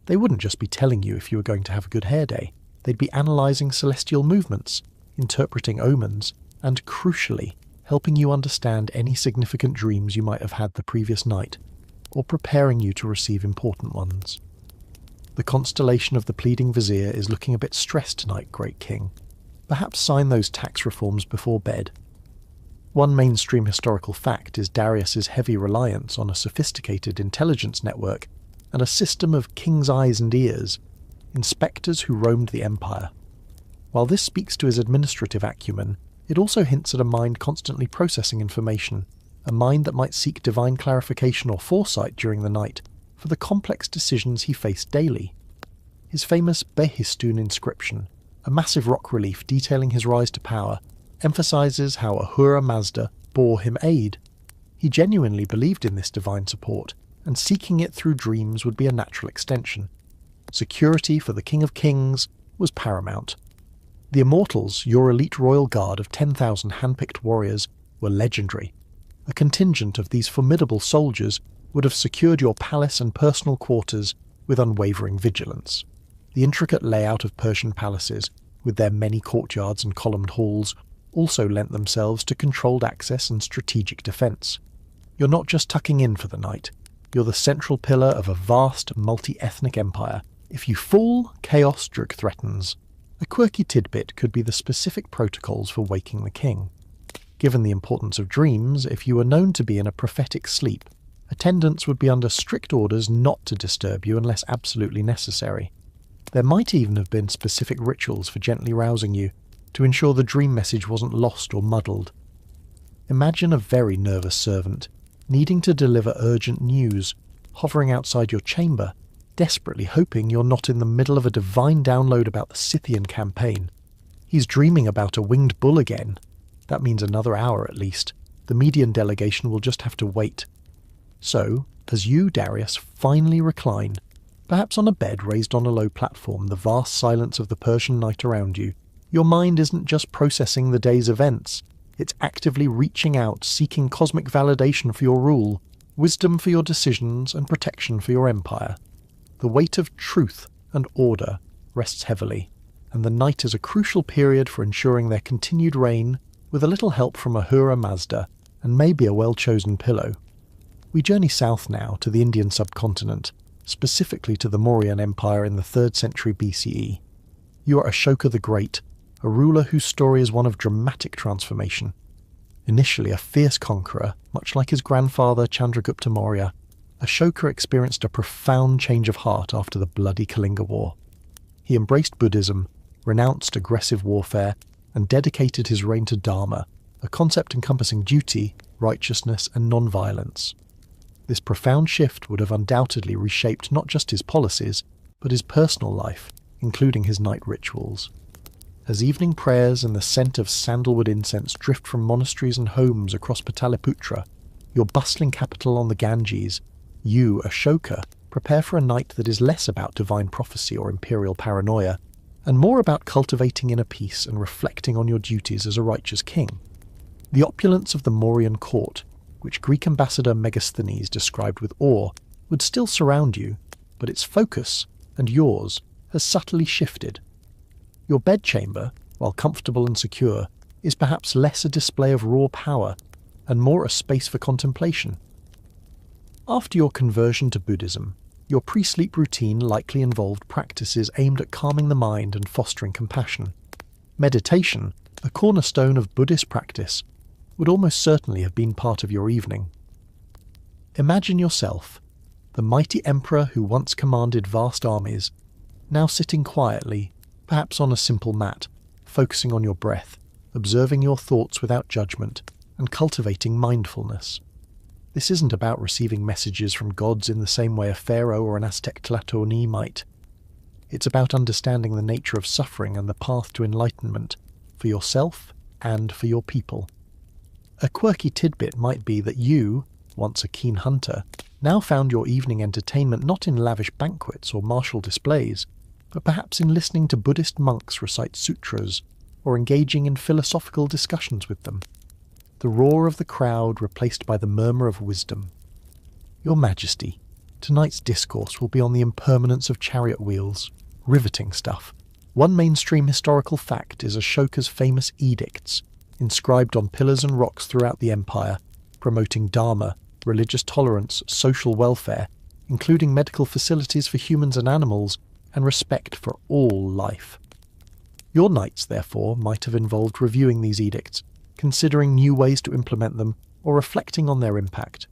They wouldn't just be telling you if you were going to have a good hair day. They'd be analysing celestial movements, interpreting omens, and crucially, helping you understand any significant dreams you might have had the previous night, or preparing you to receive important ones. The constellation of the pleading vizier is looking a bit stressed tonight, great king. Perhaps sign those tax reforms before bed. One mainstream historical fact is Darius's heavy reliance on a sophisticated intelligence network and a system of king's eyes and ears, inspectors who roamed the empire. While this speaks to his administrative acumen, it also hints at a mind constantly processing information, a mind that might seek divine clarification or foresight during the night for the complex decisions he faced daily. His famous Behistun inscription, a massive rock relief detailing his rise to power, emphasises how Ahura Mazda bore him aid. He genuinely believed in this divine support, and seeking it through dreams would be a natural extension. Security for the King of Kings was paramount. The Immortals, your elite royal guard of 10,000 handpicked warriors, were legendary. A contingent of these formidable soldiers would have secured your palace and personal quarters with unwavering vigilance. The intricate layout of Persian palaces, with their many courtyards and columned halls, also lent themselves to controlled access and strategic defence. You're not just tucking in for the night, you're the central pillar of a vast, multi-ethnic empire. If you fall, chaos threatens. A quirky tidbit could be the specific protocols for waking the king. Given the importance of dreams, if you were known to be in a prophetic sleep, attendants would be under strict orders not to disturb you unless absolutely necessary. There might even have been specific rituals for gently rousing you, to ensure the dream message wasn't lost or muddled. Imagine a very nervous servant, needing to deliver urgent news, hovering outside your chamber, desperately hoping you're not in the middle of a divine download about the Scythian campaign. He's dreaming about a winged bull again. That means another hour at least. The Median delegation will just have to wait. So, as you, Darius, finally recline, perhaps on a bed raised on a low platform, the vast silence of the Persian night around you, your mind isn't just processing the day's events. It's actively reaching out, seeking cosmic validation for your rule, wisdom for your decisions, and protection for your empire. The weight of truth and order rests heavily, and the night is a crucial period for ensuring their continued reign, with a little help from Ahura Mazda, and maybe a well-chosen pillow. We journey south now to the Indian subcontinent, specifically to the Mauryan Empire in the 3rd century BCE. You are Ashoka the Great, a ruler whose story is one of dramatic transformation. Initially a fierce conqueror, much like his grandfather Chandragupta Maurya, Ashoka experienced a profound change of heart after the bloody Kalinga War. He embraced Buddhism, renounced aggressive warfare, and dedicated his reign to Dharma, a concept encompassing duty, righteousness, and non-violence. This profound shift would have undoubtedly reshaped not just his policies, but his personal life, including his night rituals. As evening prayers and the scent of sandalwood incense drift from monasteries and homes across Pataliputra, your bustling capital on the Ganges, you, Ashoka, prepare for a night that is less about divine prophecy or imperial paranoia, and more about cultivating inner peace and reflecting on your duties as a righteous king. The opulence of the Mauryan court, which Greek ambassador Megasthenes described with awe, would still surround you, but its focus, and yours, has subtly shifted. Your bedchamber, while comfortable and secure, is perhaps less a display of raw power, and more a space for contemplation. After your conversion to Buddhism, your pre-sleep routine likely involved practices aimed at calming the mind and fostering compassion. Meditation, a cornerstone of Buddhist practice, would almost certainly have been part of your evening. Imagine yourself, the mighty emperor who once commanded vast armies, now sitting quietly, perhaps on a simple mat, focusing on your breath, observing your thoughts without judgment, and cultivating mindfulness. This isn't about receiving messages from gods in the same way a pharaoh or an Aztec Tlatoani might. It's about understanding the nature of suffering and the path to enlightenment, for yourself and for your people. A quirky tidbit might be that you, once a keen hunter, now found your evening entertainment not in lavish banquets or martial displays, but perhaps in listening to Buddhist monks recite sutras or engaging in philosophical discussions with them. The roar of the crowd replaced by the murmur of wisdom. Your Majesty, Tonight's discourse will be on the impermanence of chariot wheels. Riveting stuff. One mainstream historical fact is Ashoka's famous edicts, inscribed on pillars and rocks throughout the empire, promoting dharma, religious tolerance, social welfare, including medical facilities for humans and animals, and respect for all life. Your nights, therefore, might have involved reviewing these edicts, considering new ways to implement them, or reflecting on their impact.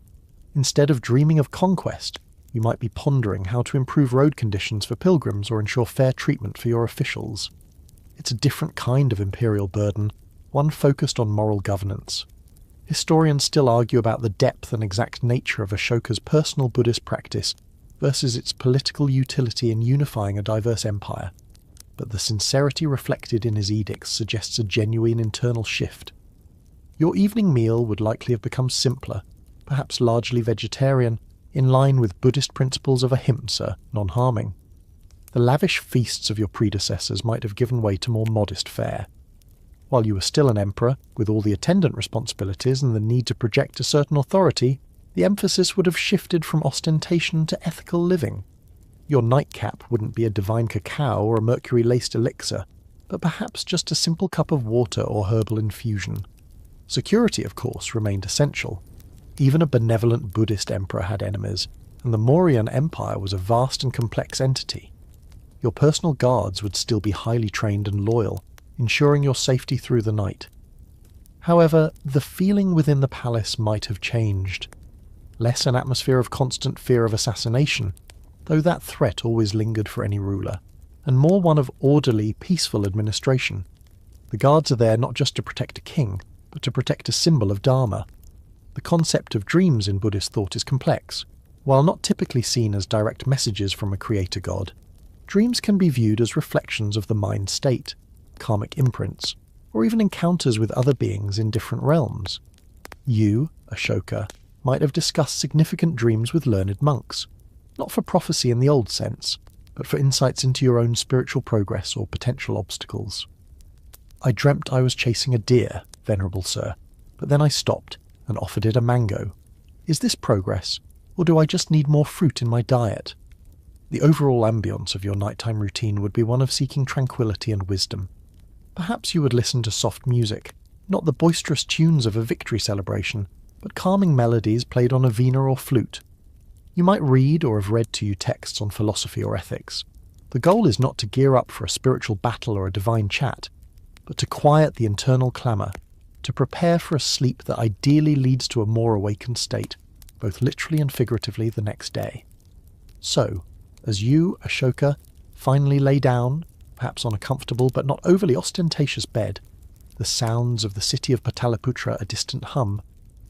Instead of dreaming of conquest, you might be pondering how to improve road conditions for pilgrims or ensure fair treatment for your officials. It's a different kind of imperial burden, one focused on moral governance. Historians still argue about the depth and exact nature of Ashoka's personal Buddhist practice versus its political utility in unifying a diverse empire, but the sincerity reflected in his edicts suggests a genuine internal shift. Your evening meal would likely have become simpler, perhaps largely vegetarian, in line with Buddhist principles of ahimsa, non-harming. The lavish feasts of your predecessors might have given way to more modest fare. While you were still an emperor, with all the attendant responsibilities and the need to project a certain authority, the emphasis would have shifted from ostentation to ethical living. Your nightcap wouldn't be a divine cacao or a mercury-laced elixir, but perhaps just a simple cup of water or herbal infusion. Security, of course, remained essential. Even a benevolent Buddhist emperor had enemies, and the Mauryan Empire was a vast and complex entity. Your personal guards would still be highly trained and loyal, ensuring your safety through the night. However, the feeling within the palace might have changed. Less an atmosphere of constant fear of assassination, though that threat always lingered for any ruler, and more one of orderly, peaceful administration. The guards are there not just to protect a king, but to protect a symbol of Dharma. The concept of dreams in Buddhist thought is complex. While not typically seen as direct messages from a creator god, dreams can be viewed as reflections of the mind state, karmic imprints, or even encounters with other beings in different realms. You, Ashoka, might have discussed significant dreams with learned monks, not for prophecy in the old sense, but for insights into your own spiritual progress or potential obstacles. I dreamt I was chasing a deer, venerable sir, but then I stopped and offered it a mango. Is this progress, or do I just need more fruit in my diet? The overall ambience of your nighttime routine would be one of seeking tranquility and wisdom. Perhaps you would listen to soft music, not the boisterous tunes of a victory celebration, but calming melodies played on a veena or flute. You might read or have read to you texts on philosophy or ethics. The goal is not to gear up for a spiritual battle or a divine chat, but to quiet the internal clamour, to prepare for a sleep that ideally leads to a more awakened state, both literally and figuratively, the next day. So, as you, Ashoka, finally lay down, perhaps on a comfortable but not overly ostentatious bed, the sounds of the city of Pataliputra a distant hum,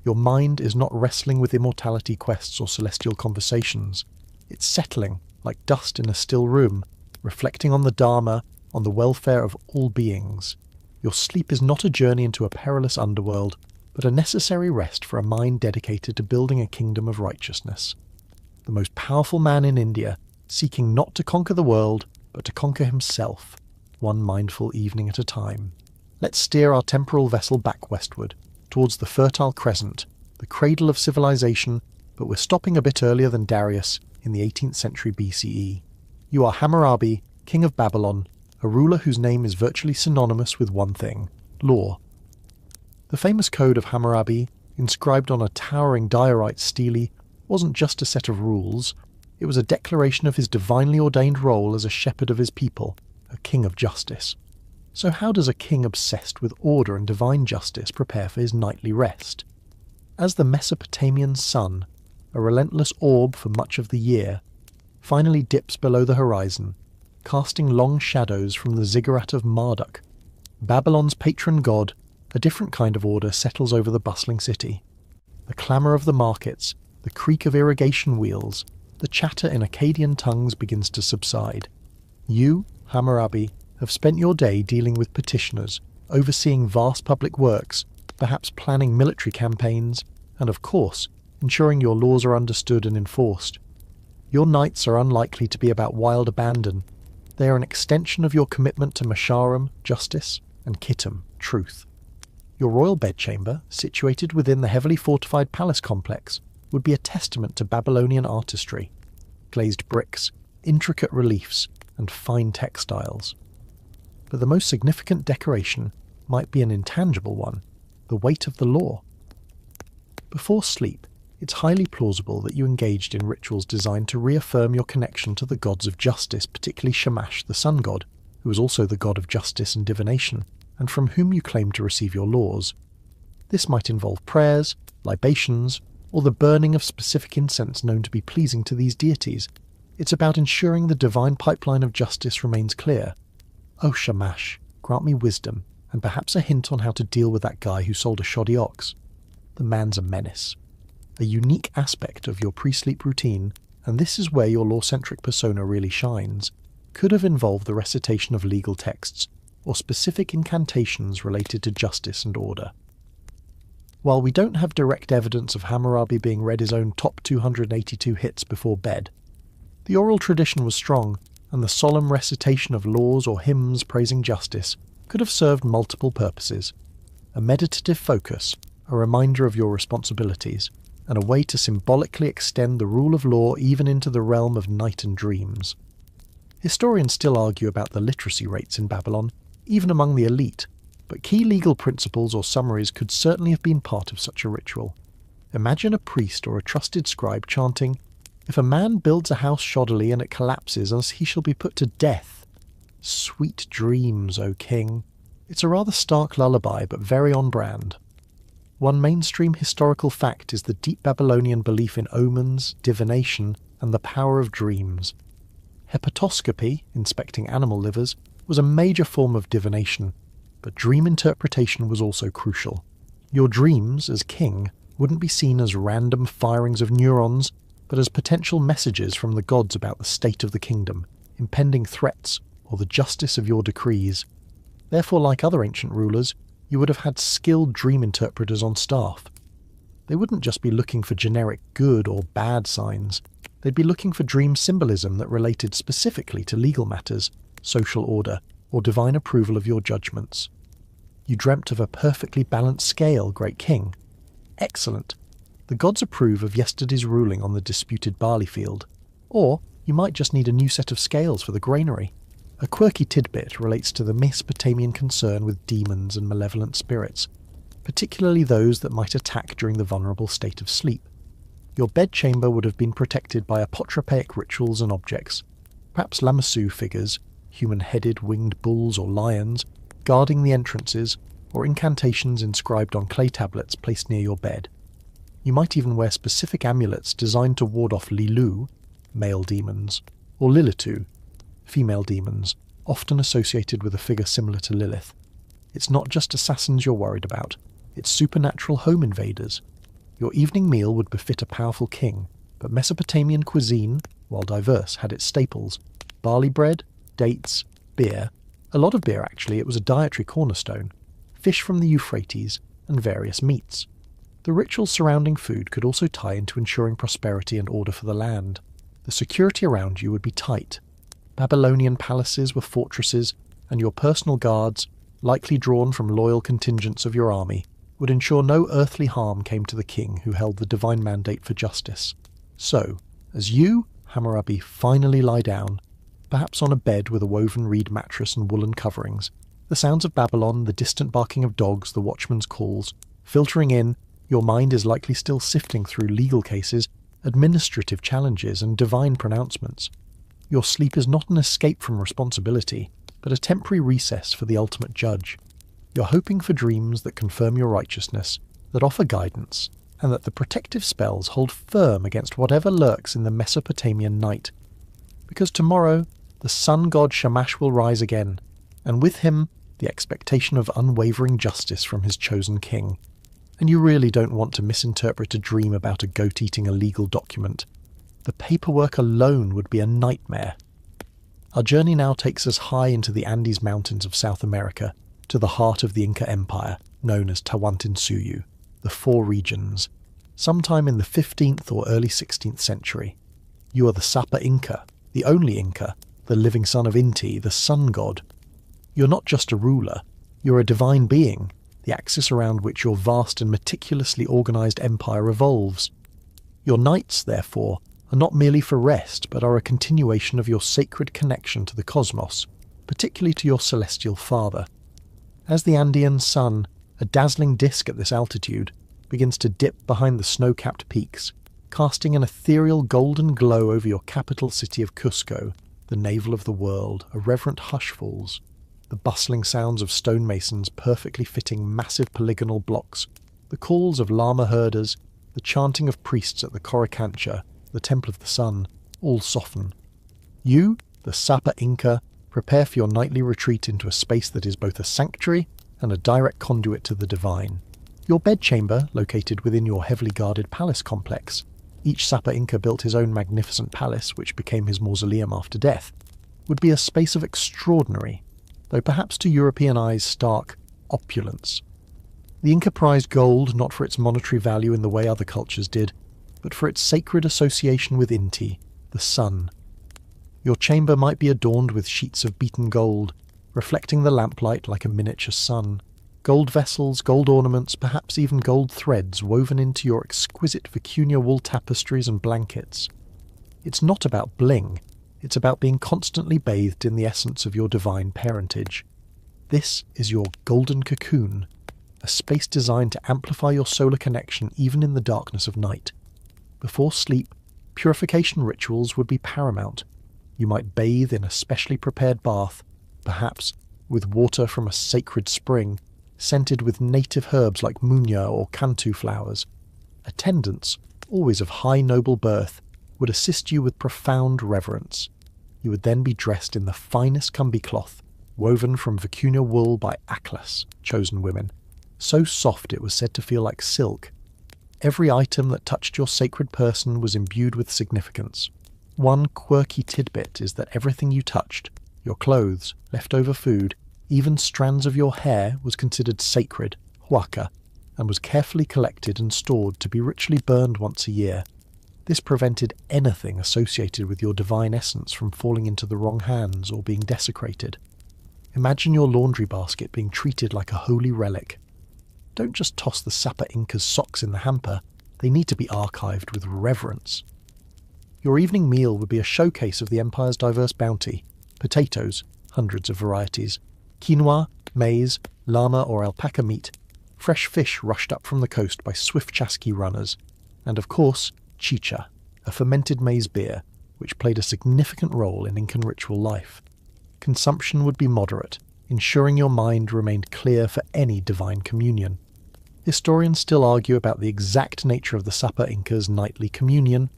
your mind is not wrestling with immortality quests or celestial conversations. It's settling, like dust in a still room, reflecting on the Dharma, on the welfare of all beings. Your sleep is not a journey into a perilous underworld, but a necessary rest for a mind dedicated to building a kingdom of righteousness. The most powerful man in India, seeking not to conquer the world, but to conquer himself, one mindful evening at a time. Let's steer our temporal vessel back westward, towards the Fertile Crescent, the cradle of civilization, but we're stopping a bit earlier than Darius in the 18th century BCE. You are Hammurabi, king of Babylon, a ruler whose name is virtually synonymous with one thing: law. The famous Code of Hammurabi, inscribed on a towering diorite stele, wasn't just a set of rules, it was a declaration of his divinely ordained role as a shepherd of his people, a king of justice. So how does a king obsessed with order and divine justice prepare for his nightly rest? As the Mesopotamian sun, a relentless orb for much of the year, finally dips below the horizon, casting long shadows from the ziggurat of Marduk, Babylon's patron god, a different kind of order settles over the bustling city. The clamour of the markets, the creak of irrigation wheels, the chatter in Akkadian tongues begins to subside. You, Hammurabi, have spent your day dealing with petitioners, overseeing vast public works, perhaps planning military campaigns, and of course, ensuring your laws are understood and enforced. Your nights are unlikely to be about wild abandon. They are an extension of your commitment to Masharam, justice, and Kittim, truth. Your royal bedchamber, situated within the heavily fortified palace complex, would be a testament to Babylonian artistry, glazed bricks, intricate reliefs, and fine textiles. But the most significant decoration might be an intangible one, the weight of the law. Before sleep, it's highly plausible that you engaged in rituals designed to reaffirm your connection to the gods of justice, particularly Shamash, the sun god, who was also the god of justice and divination, and from whom you claim to receive your laws. This might involve prayers, libations, or the burning of specific incense known to be pleasing to these deities. It's about ensuring the divine pipeline of justice remains clear. Oh Shamash, grant me wisdom, and perhaps a hint on how to deal with that guy who sold a shoddy ox. The man's a menace. A unique aspect of your pre-sleep routine, and this is where your law-centric persona really shines, could have involved the recitation of legal texts, or specific incantations related to justice and order. While we don't have direct evidence of Hammurabi being read his own top 282 hits before bed, the oral tradition was strong, and the solemn recitation of laws or hymns praising justice could have served multiple purposes: a meditative focus, a reminder of your responsibilities, and a way to symbolically extend the rule of law even into the realm of night and dreams. Historians still argue about the literacy rates in Babylon, even among the elite, but key legal principles or summaries could certainly have been part of such a ritual. Imagine a priest or a trusted scribe chanting, "If a man builds a house shoddily and it collapses, as he shall be put to death. Sweet dreams, O king." It's a rather stark lullaby, but very on brand. One mainstream historical fact is the deep Babylonian belief in omens, divination, and the power of dreams. Hepatoscopy, inspecting animal livers, was a major form of divination, but dream interpretation was also crucial. Your dreams, as king, wouldn't be seen as random firings of neurons, but as potential messages from the gods about the state of the kingdom, impending threats, or the justice of your decrees. Therefore, like other ancient rulers, you would have had skilled dream interpreters on staff. They wouldn't just be looking for generic good or bad signs. They'd be looking for dream symbolism that related specifically to legal matters, social order, or divine approval of your judgments. You dreamt of a perfectly balanced scale, great king. Excellent. The gods approve of yesterday's ruling on the disputed barley field. Or you might just need a new set of scales for the granary. A quirky tidbit relates to the Mesopotamian concern with demons and malevolent spirits, particularly those that might attack during the vulnerable state of sleep. Your bedchamber would have been protected by apotropaic rituals and objects, perhaps lamassu figures, human-headed winged bulls or lions, guarding the entrances, or incantations inscribed on clay tablets placed near your bed. You might even wear specific amulets designed to ward off Lilu, male demons, or Lilitu, female demons, often associated with a figure similar to Lilith. It's not just assassins you're worried about, it's supernatural home invaders. Your evening meal would befit a powerful king, but Mesopotamian cuisine, while diverse, had its staples: barley bread, dates, beer, a lot of beer actually, it was a dietary cornerstone, fish from the Euphrates, and various meats. The rituals surrounding food could also tie into ensuring prosperity and order for the land. The security around you would be tight. Babylonian palaces were fortresses, and your personal guards, likely drawn from loyal contingents of your army, would ensure no earthly harm came to the king who held the divine mandate for justice. So, as you, Hammurabi, finally lie down, perhaps on a bed with a woven reed mattress and woolen coverings, the sounds of Babylon, the distant barking of dogs, the watchman's calls, filtering in, your mind is likely still sifting through legal cases, administrative challenges, and divine pronouncements. Your sleep is not an escape from responsibility, but a temporary recess for the ultimate judge. You're hoping for dreams that confirm your righteousness, that offer guidance, and that the protective spells hold firm against whatever lurks in the Mesopotamian night. Because tomorrow, the sun god Shamash will rise again, and with him, the expectation of unwavering justice from his chosen king. And you really don't want to misinterpret a dream about a goat eating a legal document. The paperwork alone would be a nightmare. Our journey now takes us high into the Andes Mountains of South America, to the heart of the Inca Empire, known as Tawantinsuyu, the Four Regions, sometime in the 15th or early 16th century. You are the Sapa Inca, the only Inca, the living son of Inti, the sun god. You're not just a ruler, you're a divine being, the axis around which your vast and meticulously organised empire revolves. Your nights, therefore, are not merely for rest, but are a continuation of your sacred connection to the cosmos, particularly to your celestial father. As the Andean sun, a dazzling disk at this altitude, begins to dip behind the snow-capped peaks, casting an ethereal golden glow over your capital city of Cusco, the navel of the world, a reverent hush falls. The bustling sounds of stonemasons perfectly fitting massive polygonal blocks, the calls of llama herders, the chanting of priests at the Coricancha, the Temple of the Sun, all soften. You, the Sapa Inca, prepare for your nightly retreat into a space that is both a sanctuary and a direct conduit to the divine. Your bedchamber, located within your heavily guarded palace complex. Each Sapa Inca built his own magnificent palace, which became his mausoleum after death, would be a space of extraordinary, though perhaps to European eyes stark, opulence. The Inca prized gold not for its monetary value in the way other cultures did, but for its sacred association with Inti, the sun. Your chamber might be adorned with sheets of beaten gold, reflecting the lamplight like a miniature sun. Gold vessels, gold ornaments, perhaps even gold threads woven into your exquisite vicuña wool tapestries and blankets. It's not about bling, it's about being constantly bathed in the essence of your divine parentage. This is your golden cocoon, a space designed to amplify your solar connection even in the darkness of night. Before sleep, purification rituals would be paramount. You might bathe in a specially prepared bath, perhaps with water from a sacred spring, scented with native herbs like munya or cantu flowers. Attendants, always of high noble birth, would assist you with profound reverence. You would then be dressed in the finest kumbi cloth, woven from vicuña wool by Aklas, chosen women, so soft it was said to feel like silk. Every item that touched your sacred person was imbued with significance. One quirky tidbit is that everything you touched, your clothes, leftover food, even strands of your hair, was considered sacred, huaca, and was carefully collected and stored to be ritually burned once a year. This prevented anything associated with your divine essence from falling into the wrong hands or being desecrated. Imagine your laundry basket being treated like a holy relic. Don't just toss the Sapa Inca's socks in the hamper, they need to be archived with reverence. Your evening meal would be a showcase of the empire's diverse bounty: potatoes, hundreds of varieties, quinoa, maize, llama or alpaca meat, fresh fish rushed up from the coast by swift chasqui runners, and of course, chicha, a fermented maize beer, which played a significant role in Incan ritual life. Consumption would be moderate, ensuring your mind remained clear for any divine communion. Historians still argue about the exact nature of the Sapa Inca's nightly communion.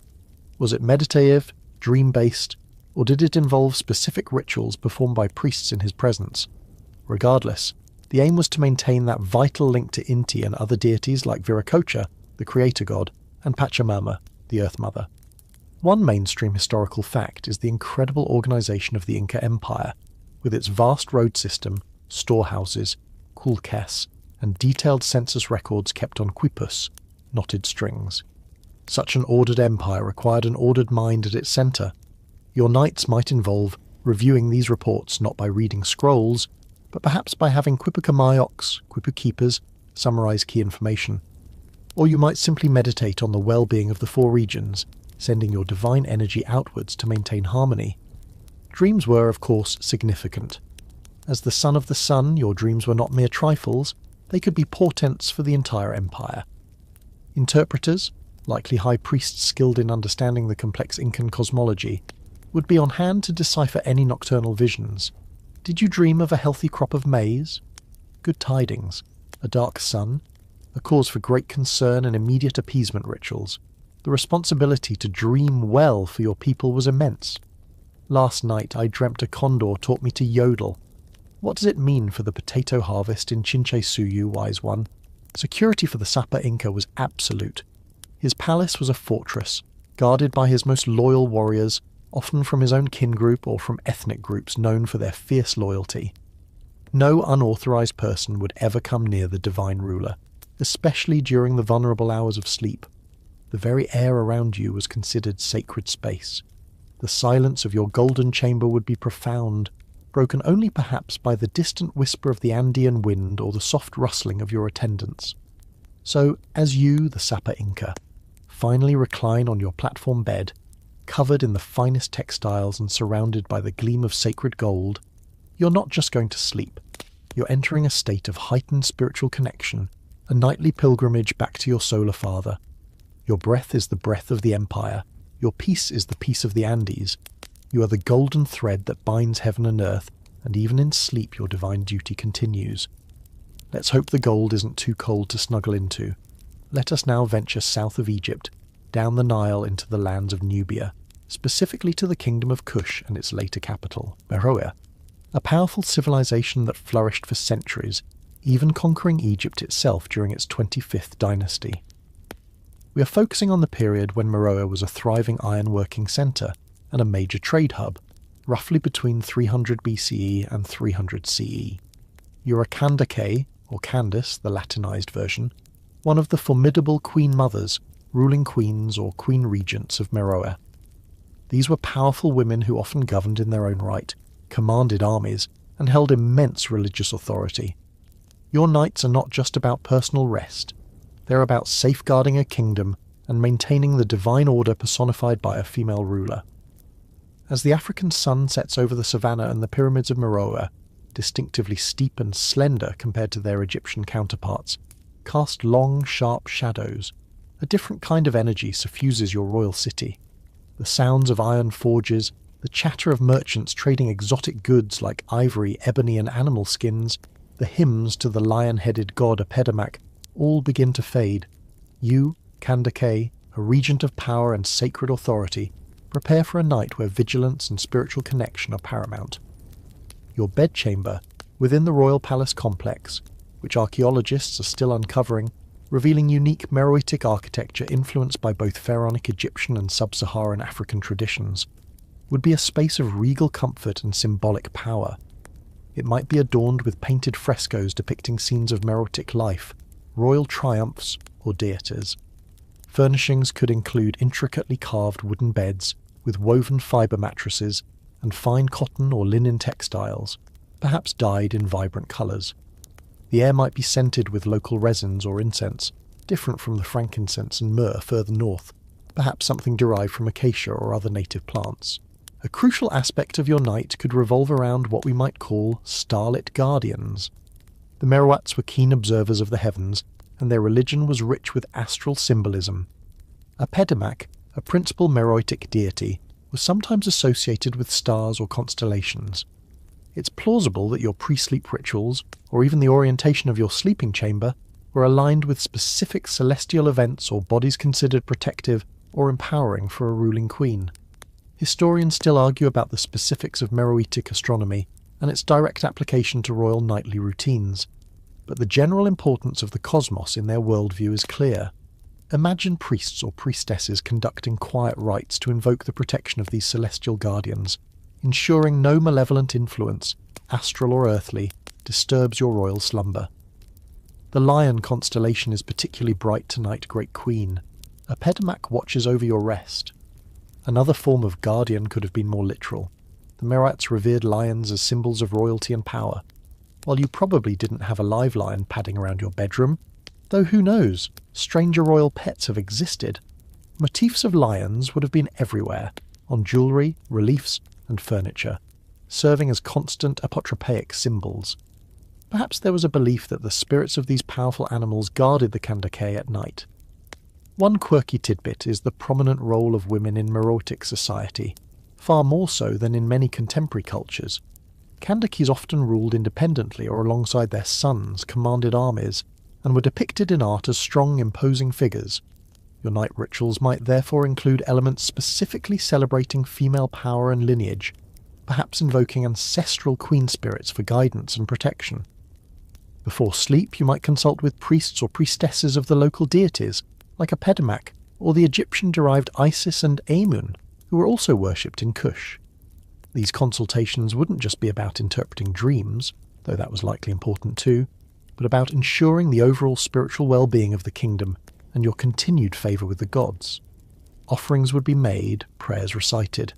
Was it meditative, dream-based, or did it involve specific rituals performed by priests in his presence? Regardless, the aim was to maintain that vital link to Inti and other deities like Viracocha, the creator god, and Pachamama, the Earth Mother. One mainstream historical fact is the incredible organization of the Inca Empire, with its vast road system, storehouses, kulkes, and detailed census records kept on quipus, knotted strings. Such an ordered empire required an ordered mind at its centre. Your nights might involve reviewing these reports not by reading scrolls, but perhaps by having quipucamayoks, quipu keepers, summarize key information. Or you might simply meditate on the well-being of the four regions, sending your divine energy outwards to maintain harmony. Dreams were, of course, significant. As the son of the sun, your dreams were not mere trifles, they could be portents for the entire empire. Interpreters, likely high priests skilled in understanding the complex Incan cosmology, would be on hand to decipher any nocturnal visions. Did you dream of a healthy crop of maize? Good tidings. A dark sun? A cause for great concern and immediate appeasement rituals. The responsibility to dream well for your people was immense. Last night I dreamt a condor taught me to yodel. What does it mean for the potato harvest in Chinchaysuyu, wise one? Security for the Sapa Inca was absolute. His palace was a fortress, guarded by his most loyal warriors, often from his own kin group or from ethnic groups known for their fierce loyalty. No unauthorized person would ever come near the divine ruler, especially during the vulnerable hours of sleep. The very air around you was considered sacred space. The silence of your golden chamber would be profound, broken only perhaps by the distant whisper of the Andean wind or the soft rustling of your attendants. So, as you, the Sapa Inca, finally recline on your platform bed, covered in the finest textiles and surrounded by the gleam of sacred gold, you're not just going to sleep. You're entering a state of heightened spiritual connection, a nightly pilgrimage back to your solar father. Your breath is the breath of the empire. Your peace is the peace of the Andes. You are the golden thread that binds heaven and earth, and even in sleep your divine duty continues. Let's hope the gold isn't too cold to snuggle into. Let us now venture south of Egypt, down the Nile into the lands of Nubia, specifically to the kingdom of Kush and its later capital, Meroe, a powerful civilization that flourished for centuries, even conquering Egypt itself during its 25th dynasty. We are focusing on the period when Meroe was a thriving ironworking centre and a major trade hub, roughly between 300 BCE and 300 CE. Candace, or Candace, the Latinized version, one of the formidable queen mothers, ruling queens or queen regents of Meroe. These were powerful women who often governed in their own right, commanded armies, and held immense religious authority. Your nights are not just about personal rest. They're about safeguarding a kingdom and maintaining the divine order personified by a female ruler. As the African sun sets over the savannah and the pyramids of Meroe, distinctively steep and slender compared to their Egyptian counterparts, cast long, sharp shadows, a different kind of energy suffuses your royal city. The sounds of iron forges, the chatter of merchants trading exotic goods like ivory, ebony and animal skins, the hymns to the lion-headed god Apedamac, all begin to fade. You, Candace, a regent of power and sacred authority, prepare for a night where vigilance and spiritual connection are paramount. Your bedchamber, within the royal palace complex, which archaeologists are still uncovering, revealing unique Meroitic architecture influenced by both pharaonic Egyptian and sub-Saharan African traditions, would be a space of regal comfort and symbolic power. It might be adorned with painted frescoes depicting scenes of Meroitic life, royal triumphs, or deities. Furnishings could include intricately carved wooden beds with woven fibre mattresses and fine cotton or linen textiles, perhaps dyed in vibrant colours. The air might be scented with local resins or incense, different from the frankincense and myrrh further north, perhaps something derived from acacia or other native plants. A crucial aspect of your night could revolve around what we might call starlit guardians. The Meroats were keen observers of the heavens, and their religion was rich with astral symbolism. Apedamac, a principal Meroitic deity, was sometimes associated with stars or constellations. It's plausible that your pre-sleep rituals, or even the orientation of your sleeping chamber, were aligned with specific celestial events or bodies considered protective or empowering for a ruling queen. Historians still argue about the specifics of Meroitic astronomy and its direct application to royal nightly routines, but the general importance of the cosmos in their worldview is clear. Imagine priests or priestesses conducting quiet rites to invoke the protection of these celestial guardians, ensuring no malevolent influence, astral or earthly, disturbs your royal slumber. The Lion constellation is particularly bright tonight, Great Queen. Apedamac watches over your rest. Another form of guardian could have been more literal. The Meroats revered lions as symbols of royalty and power. While you probably didn't have a live lion padding around your bedroom, though who knows, stranger royal pets have existed, motifs of lions would have been everywhere, on jewellery, reliefs, and furniture, serving as constant apotropaic symbols. Perhaps there was a belief that the spirits of these powerful animals guarded the Candace at night. One quirky tidbit is the prominent role of women in Meroitic society, far more so than in many contemporary cultures. Candaces often ruled independently or alongside their sons, commanded armies, and were depicted in art as strong, imposing figures. Your night rituals might therefore include elements specifically celebrating female power and lineage, perhaps invoking ancestral queen spirits for guidance and protection. Before sleep, you might consult with priests or priestesses of the local deities, like Apedamac, or the Egyptian-derived Isis and Amun, who were also worshipped in Kush. These consultations wouldn't just be about interpreting dreams, though that was likely important too, but about ensuring the overall spiritual well-being of the kingdom and your continued favour with the gods. Offerings would be made, prayers recited.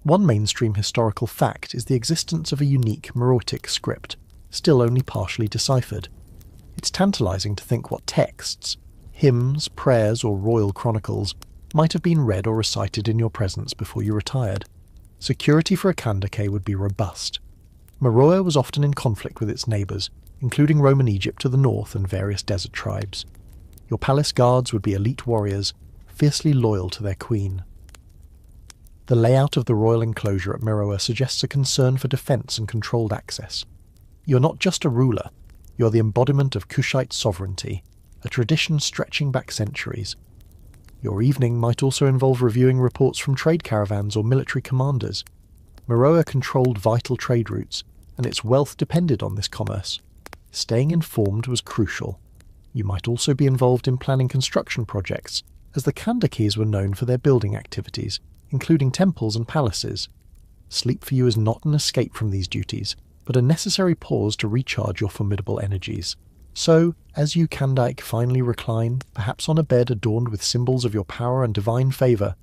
One mainstream historical fact is the existence of a unique Meroitic script, still only partially deciphered. It's tantalising to think what texts, hymns, prayers or royal chronicles, might have been read or recited in your presence before you retired. Security for a Kandake would be robust. Meroe was often in conflict with its neighbours, including Roman Egypt to the north and various desert tribes. Your palace guards would be elite warriors, fiercely loyal to their queen. The layout of the royal enclosure at Meroe suggests a concern for defence and controlled access. You're not just a ruler, you're the embodiment of Kushite sovereignty, a tradition stretching back centuries. Your evening might also involve reviewing reports from trade caravans or military commanders. Meroe controlled vital trade routes, and its wealth depended on this commerce. Staying informed was crucial. You might also be involved in planning construction projects, as the Kandakes were known for their building activities, including temples and palaces. Sleep for you is not an escape from these duties, but a necessary pause to recharge your formidable energies. So, as you Kandake finally recline, perhaps on a bed adorned with symbols of your power and divine favour,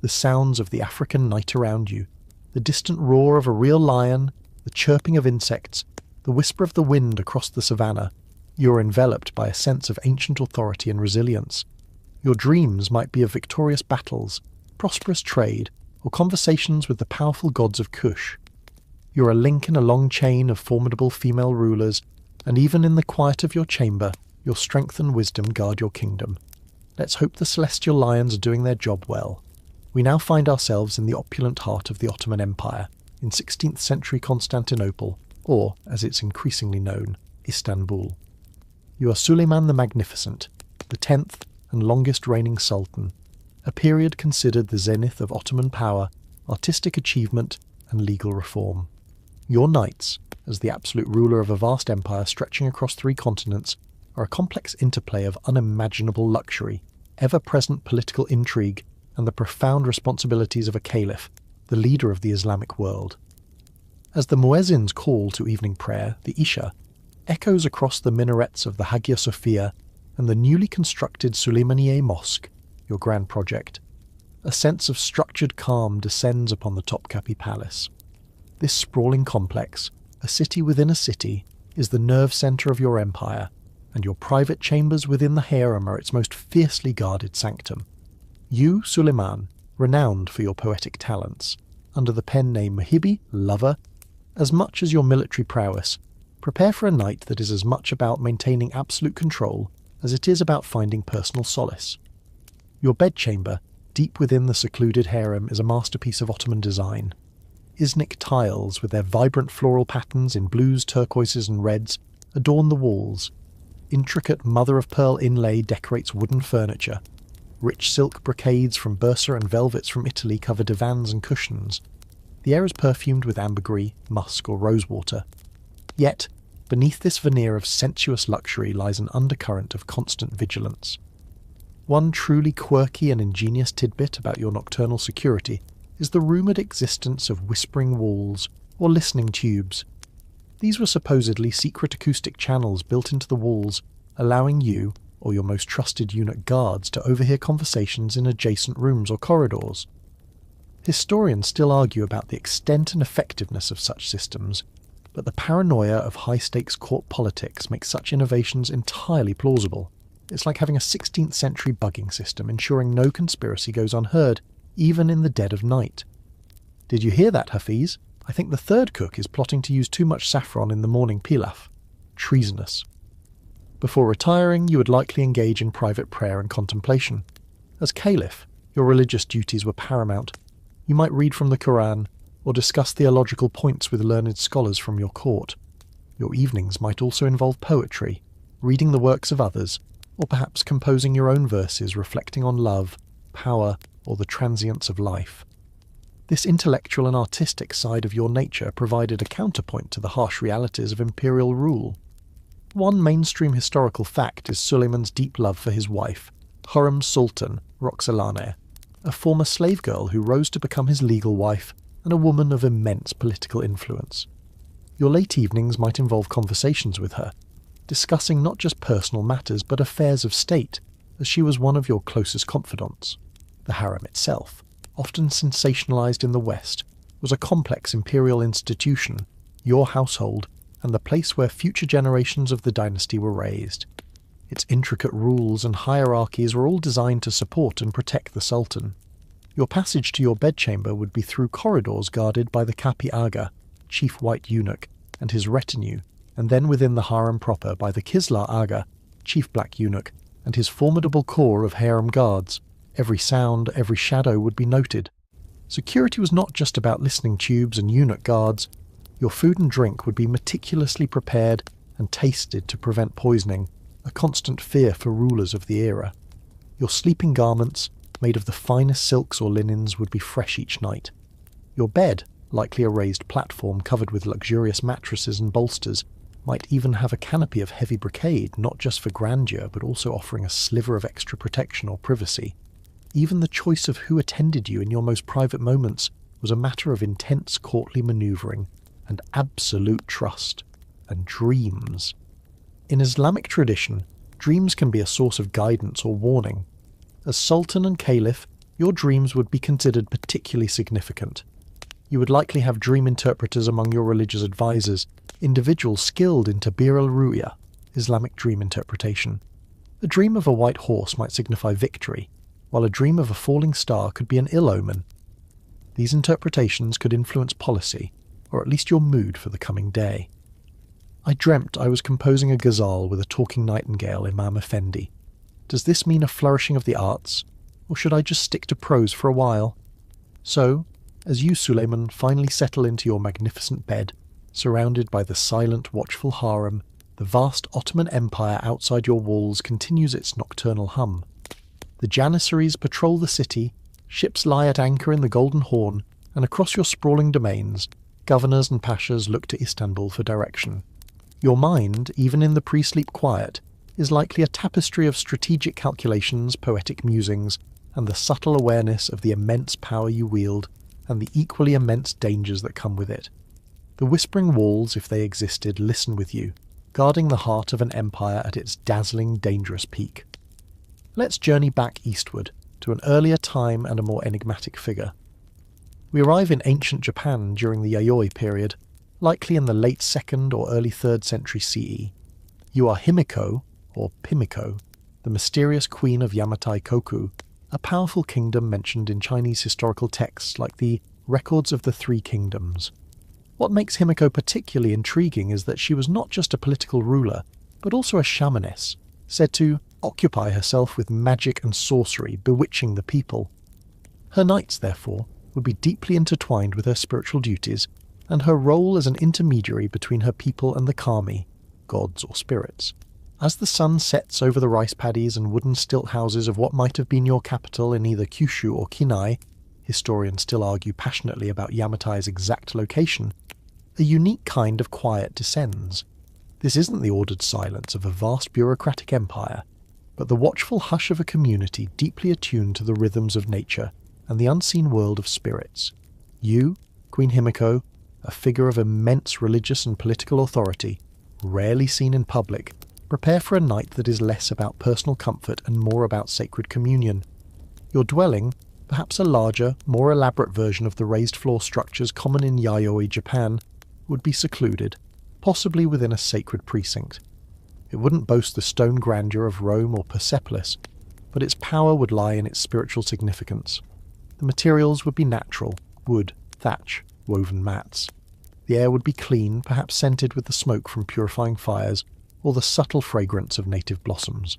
the sounds of the African night around you, the distant roar of a real lion, the chirping of insects, the whisper of the wind across the savannah, you are enveloped by a sense of ancient authority and resilience. Your dreams might be of victorious battles, prosperous trade, or conversations with the powerful gods of Kush. You're a link in a long chain of formidable female rulers, and even in the quiet of your chamber, your strength and wisdom guard your kingdom. Let's hope the celestial lions are doing their job well. We now find ourselves in the opulent heart of the Ottoman Empire, in 16th century Constantinople, or, as it's increasingly known, Istanbul. You are Suleiman the Magnificent, the 10th and longest reigning sultan, a period considered the zenith of Ottoman power, artistic achievement, and legal reform. Your knights, as the absolute ruler of a vast empire stretching across 3 continents, are a complex interplay of unimaginable luxury, ever-present political intrigue, and the profound responsibilities of a caliph, the leader of the Islamic world. As the muezzin's call to evening prayer, the Isha, echoes across the minarets of the Hagia Sophia and the newly constructed Suleymaniye Mosque, your grand project, a sense of structured calm descends upon the Topkapi Palace. This sprawling complex, a city within a city, is the nerve centre of your empire, and your private chambers within the harem are its most fiercely guarded sanctum. You, Suleiman, renowned for your poetic talents, under the pen name Muhibi, lover, as much as your military prowess, prepare for a night that is as much about maintaining absolute control as it is about finding personal solace. Your bedchamber, deep within the secluded harem, is a masterpiece of Ottoman design. Iznik tiles, with their vibrant floral patterns in blues, turquoises and reds, adorn the walls. Intricate mother-of-pearl inlay decorates wooden furniture. Rich silk brocades from Bursa and velvets from Italy cover divans and cushions. The air is perfumed with ambergris, musk or rosewater. Yet, beneath this veneer of sensuous luxury lies an undercurrent of constant vigilance. One truly quirky and ingenious tidbit about your nocturnal security is the rumoured existence of whispering walls or listening tubes. These were supposedly secret acoustic channels built into the walls, allowing you, or your most trusted eunuch guards, to overhear conversations in adjacent rooms or corridors. Historians still argue about the extent and effectiveness of such systems, but the paranoia of high-stakes court politics makes such innovations entirely plausible. It's like having a 16th century bugging system ensuring no conspiracy goes unheard, even in the dead of night. Did you hear that, Hafiz? I think the third cook is plotting to use too much saffron in the morning pilaf. Treasonous. Before retiring, you would likely engage in private prayer and contemplation. As caliph, your religious duties were paramount. You might read from the Quran, or discuss theological points with learned scholars from your court. Your evenings might also involve poetry, reading the works of others, or perhaps composing your own verses reflecting on love, power, or the transience of life. This intellectual and artistic side of your nature provided a counterpoint to the harsh realities of imperial rule. One mainstream historical fact is Suleiman's deep love for his wife, Hurrem's Sultan, Roxelane, a former slave girl who rose to become his legal wife and a woman of immense political influence. Your late evenings might involve conversations with her, discussing not just personal matters but affairs of state, as she was one of your closest confidants. The harem itself, often sensationalized in the West, was a complex imperial institution, your household, and the place where future generations of the dynasty were raised. Its intricate rules and hierarchies were all designed to support and protect the sultan. Your passage to your bedchamber would be through corridors guarded by the Kapi Aga, chief white eunuch, and his retinue, and then within the harem proper by the Kislar Aga, chief black eunuch, and his formidable corps of harem guards. Every sound, every shadow would be noted. Security was not just about listening tubes and eunuch guards. Your food and drink would be meticulously prepared and tasted to prevent poisoning, a constant fear for rulers of the era. Your sleeping garments, made of the finest silks or linens, would be fresh each night. Your bed, likely a raised platform covered with luxurious mattresses and bolsters, might even have a canopy of heavy brocade, not just for grandeur, but also offering a sliver of extra protection or privacy. Even the choice of who attended you in your most private moments was a matter of intense courtly manoeuvring and absolute trust, and dreams. In Islamic tradition, dreams can be a source of guidance or warning. As sultan and caliph, your dreams would be considered particularly significant. You would likely have dream interpreters among your religious advisors, individuals skilled in tabir al-ru'ya, Islamic dream interpretation. A dream of a white horse might signify victory, while a dream of a falling star could be an ill omen. These interpretations could influence policy, or at least your mood for the coming day. I dreamt I was composing a ghazal with a talking nightingale, Imam Effendi. Does this mean a flourishing of the arts, or should I just stick to prose for a while? So, as you, Suleiman, finally settle into your magnificent bed, surrounded by the silent, watchful harem, the vast Ottoman Empire outside your walls continues its nocturnal hum. The Janissaries patrol the city, ships lie at anchor in the Golden Horn, and across your sprawling domains, governors and pashas look to Istanbul for direction. Your mind, even in the pre-sleep quiet, is likely a tapestry of strategic calculations, poetic musings, and the subtle awareness of the immense power you wield and the equally immense dangers that come with it. The whispering walls, if they existed, listen with you, guarding the heart of an empire at its dazzling, dangerous peak. Let's journey back eastward, to an earlier time and a more enigmatic figure. We arrive in ancient Japan during the Yayoi period, likely in the late 2nd or early 3rd century CE. You are Himiko, or Pimiko, the mysterious queen of Yamatai Koku, a powerful kingdom mentioned in Chinese historical texts like the Records of the Three Kingdoms. What makes Himiko particularly intriguing is that she was not just a political ruler, but also a shamaness, said to occupy herself with magic and sorcery, bewitching the people. Her nights, therefore, would be deeply intertwined with her spiritual duties, and her role as an intermediary between her people and the kami, gods or spirits. As the sun sets over the rice paddies and wooden stilt houses of what might have been your capital in either Kyushu or Kinai, historians still argue passionately about Yamatai's exact location, a unique kind of quiet descends. This isn't the ordered silence of a vast bureaucratic empire, but the watchful hush of a community deeply attuned to the rhythms of nature and the unseen world of spirits. You, Queen Himiko, a figure of immense religious and political authority, rarely seen in public, prepare for a night that is less about personal comfort and more about sacred communion. Your dwelling, perhaps a larger, more elaborate version of the raised floor structures common in Yayoi, Japan, would be secluded, possibly within a sacred precinct. It wouldn't boast the stone grandeur of Rome or Persepolis, but its power would lie in its spiritual significance. The materials would be natural, wood, thatch, woven mats. The air would be clean, perhaps scented with the smoke from purifying fires, or the subtle fragrance of native blossoms.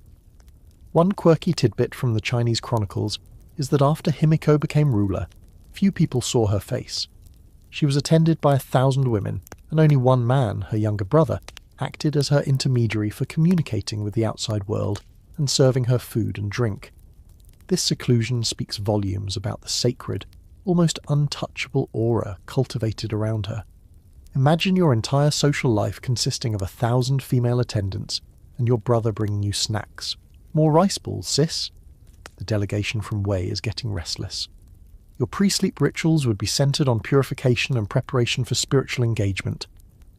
One quirky tidbit from the Chinese chronicles is that after Himiko became ruler, few people saw her face. She was attended by 1,000 women, and only one man, her younger brother, acted as her intermediary for communicating with the outside world and serving her food and drink. This seclusion speaks volumes about the sacred, almost untouchable aura cultivated around her. Imagine your entire social life consisting of 1,000 female attendants and your brother bringing you snacks. More rice balls, sis? The delegation from Wei is getting restless. Your pre-sleep rituals would be centered on purification and preparation for spiritual engagement.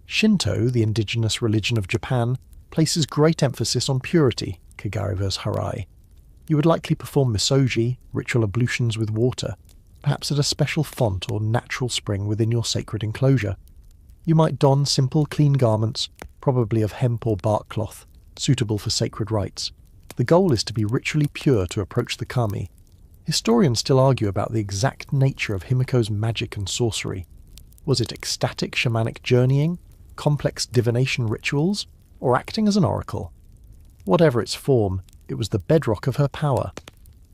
Shinto, the indigenous religion of Japan, places great emphasis on purity, Kagare vs. Harai. You would likely perform misogi, ritual ablutions with water, perhaps at a special font or natural spring within your sacred enclosure. You might don simple, clean garments, probably of hemp or bark cloth, suitable for sacred rites. The goal is to be ritually pure to approach the kami. Historians still argue about the exact nature of Himiko's magic and sorcery. Was it ecstatic shamanic journeying, complex divination rituals, or acting as an oracle? Whatever its form, it was the bedrock of her power.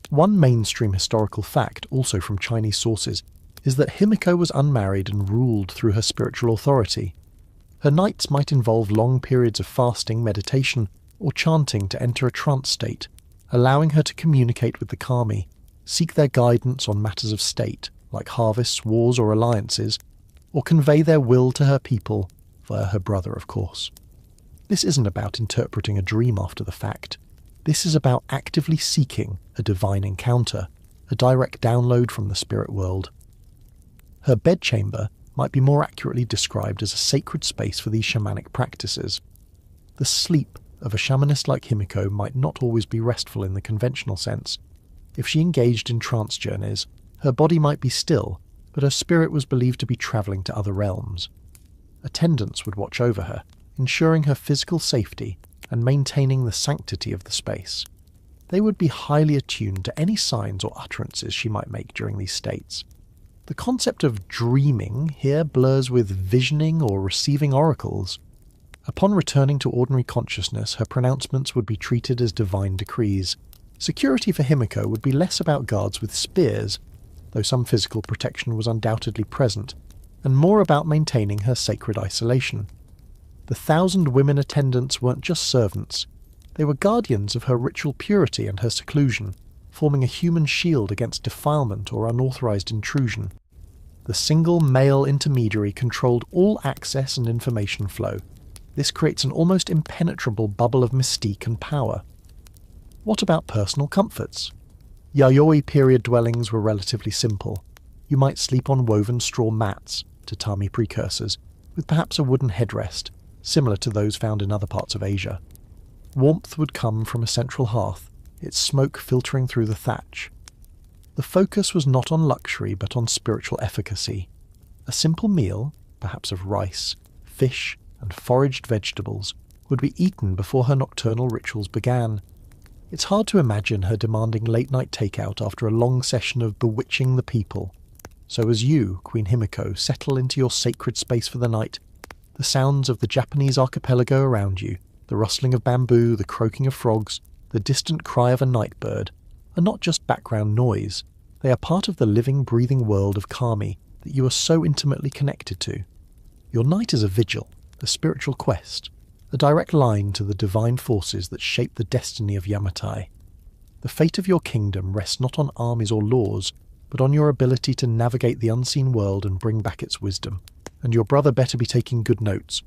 One mainstream historical fact, also from Chinese sources, is that Himiko was unmarried and ruled through her spiritual authority. Her nights might involve long periods of fasting, meditation, or chanting to enter a trance state, allowing her to communicate with the kami, seek their guidance on matters of state, like harvests, wars, or alliances, or convey their will to her people, via her brother, of course. This isn't about interpreting a dream after the fact. This is about actively seeking a divine encounter, a direct download from the spirit world. Her bedchamber might be more accurately described as a sacred space for these shamanic practices. The sleep of a shamanist like Himiko might not always be restful in the conventional sense. If she engaged in trance journeys, her body might be still, but her spirit was believed to be travelling to other realms. Attendants would watch over her, ensuring her physical safety and maintaining the sanctity of the space. They would be highly attuned to any signs or utterances she might make during these states. The concept of dreaming here blurs with visioning or receiving oracles. Upon returning to ordinary consciousness, her pronouncements would be treated as divine decrees. Security for Himiko would be less about guards with spears, though some physical protection was undoubtedly present, and more about maintaining her sacred isolation. The 1,000 women attendants weren't just servants. They were guardians of her ritual purity and her seclusion, forming a human shield against defilement or unauthorized intrusion. The single male intermediary controlled all access and information flow. This creates an almost impenetrable bubble of mystique and power. What about personal comforts? Yayoi period dwellings were relatively simple. You might sleep on woven straw mats, tatami precursors, with perhaps a wooden headrest, similar to those found in other parts of Asia. Warmth would come from a central hearth, its smoke filtering through the thatch. The focus was not on luxury but on spiritual efficacy. A simple meal, perhaps of rice, fish, and foraged vegetables, would be eaten before her nocturnal rituals began. It's hard to imagine her demanding late-night takeout after a long session of bewitching the people. So as you, Queen Himiko, settle into your sacred space for the night, the sounds of the Japanese archipelago around you, the rustling of bamboo, the croaking of frogs, the distant cry of a night bird, are not just background noise. They are part of the living, breathing world of kami that you are so intimately connected to. Your night is a vigil, a spiritual quest, a direct line to the divine forces that shape the destiny of Yamatai. The fate of your kingdom rests not on armies or laws, but on your ability to navigate the unseen world and bring back its wisdom. And your brother better be taking good notes.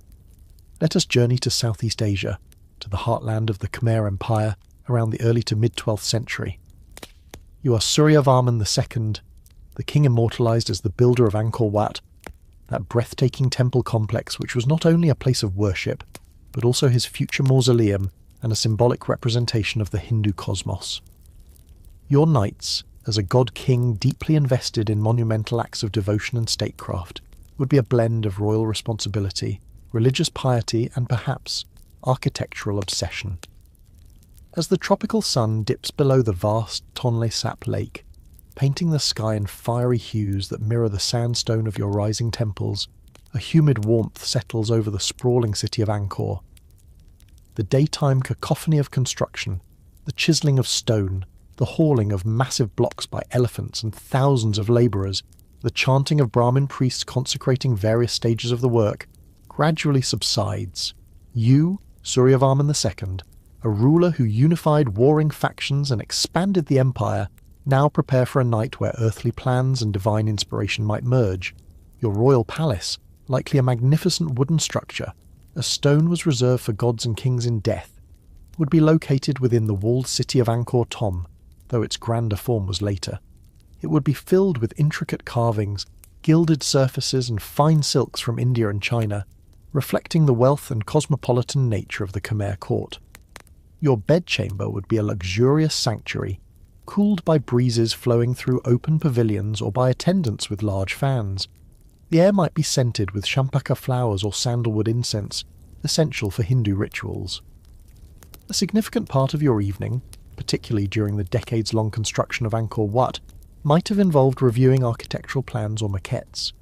Let us journey to Southeast Asia, to the heartland of the Khmer Empire, around the early to mid-12th century. You are Suryavarman II, the king immortalized as the builder of Angkor Wat, that breathtaking temple complex which was not only a place of worship, but also his future mausoleum and a symbolic representation of the Hindu cosmos. Your nights, as a god-king deeply invested in monumental acts of devotion and statecraft, would be a blend of royal responsibility, religious piety, and perhaps architectural obsession. As the tropical sun dips below the vast Tonle Sap lake, painting the sky in fiery hues that mirror the sandstone of your rising temples, a humid warmth settles over the sprawling city of Angkor. The daytime cacophony of construction, the chiselling of stone, the hauling of massive blocks by elephants and thousands of labourers, the chanting of Brahmin priests consecrating various stages of the work, gradually subsides. You, Suryavarman II, a ruler who unified warring factions and expanded the empire, now prepare for a night where earthly plans and divine inspiration might merge. Your royal palace, likely a magnificent wooden structure, a stone was reserved for gods and kings in death, would be located within the walled city of Angkor Thom, though its grander form was later. It would be filled with intricate carvings, gilded surfaces and fine silks from India and China, reflecting the wealth and cosmopolitan nature of the Khmer court. Your bedchamber would be a luxurious sanctuary, cooled by breezes flowing through open pavilions or by attendants with large fans. The air might be scented with champaka flowers or sandalwood incense, essential for Hindu rituals. A significant part of your evening, particularly during the decades-long construction of Angkor Wat, might have involved reviewing architectural plans or maquettes.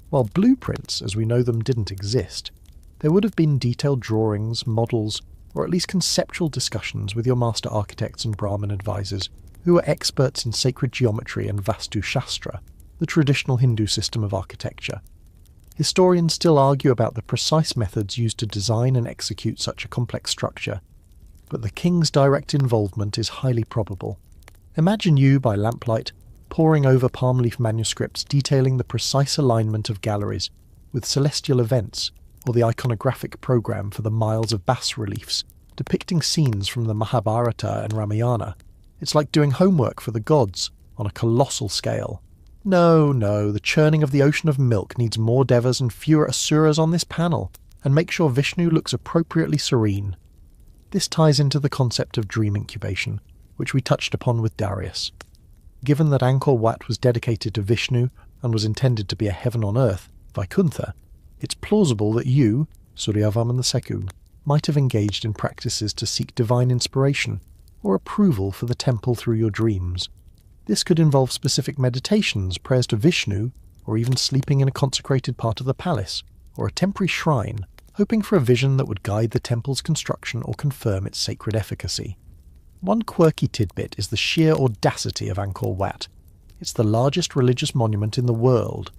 While blueprints, as we know them, didn't exist, there would have been detailed drawings, models, or at least conceptual discussions with your master architects and Brahmin advisors, who were experts in sacred geometry and Vastu Shastra, the traditional Hindu system of architecture. Historians still argue about the precise methods used to design and execute such a complex structure, but the king's direct involvement is highly probable. Imagine you, by lamplight, poring over palm leaf manuscripts detailing the precise alignment of galleries, with celestial events, or the iconographic program for the miles of bas-reliefs, depicting scenes from the Mahabharata and Ramayana. It's like doing homework for the gods, on a colossal scale. No, the churning of the ocean of milk needs more devas and fewer asuras on this panel, and make sure Vishnu looks appropriately serene. This ties into the concept of dream incubation, which we touched upon with Darius. Given that Angkor Wat was dedicated to Vishnu and was intended to be a heaven on earth, Vaikuntha, it's plausible that you, Suryavarman II, might have engaged in practices to seek divine inspiration or approval for the temple through your dreams. This could involve specific meditations, prayers to Vishnu, or even sleeping in a consecrated part of the palace, or a temporary shrine, hoping for a vision that would guide the temple's construction or confirm its sacred efficacy. One quirky tidbit is the sheer audacity of Angkor Wat. It's the largest religious monument in the world.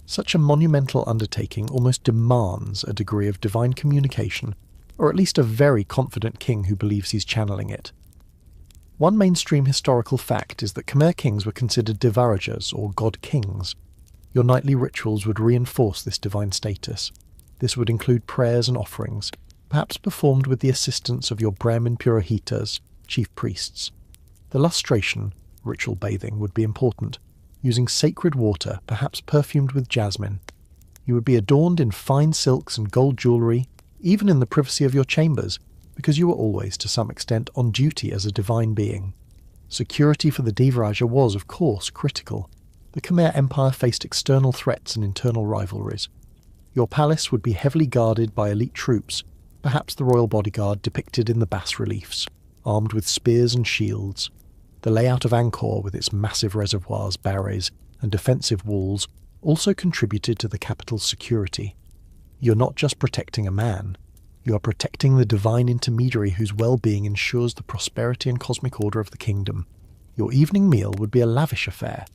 Such a monumental undertaking almost demands a degree of divine communication, or at least a very confident king who believes he's channeling it. One mainstream historical fact is that Khmer kings were considered Devarajas, or god-kings. Your nightly rituals would reinforce this divine status. This would include prayers and offerings, perhaps performed with the assistance of your Brahmin Purohitas, chief priests. The lustration, ritual bathing, would be important, using sacred water, perhaps perfumed with jasmine. You would be adorned in fine silks and gold jewellery, even in the privacy of your chambers, because you were always, to some extent, on duty as a divine being. Security for the Devaraja was, of course, critical. The Khmer Empire faced external threats and internal rivalries. Your palace would be heavily guarded by elite troops, perhaps the royal bodyguard depicted in the bas-reliefs, armed with spears and shields. The layout of Angkor, with its massive reservoirs, barrays, and defensive walls, also contributed to the capital's security. You're not just protecting a man, you are protecting the divine intermediary whose well-being ensures the prosperity and cosmic order of the kingdom. Your evening meal would be a lavish affair,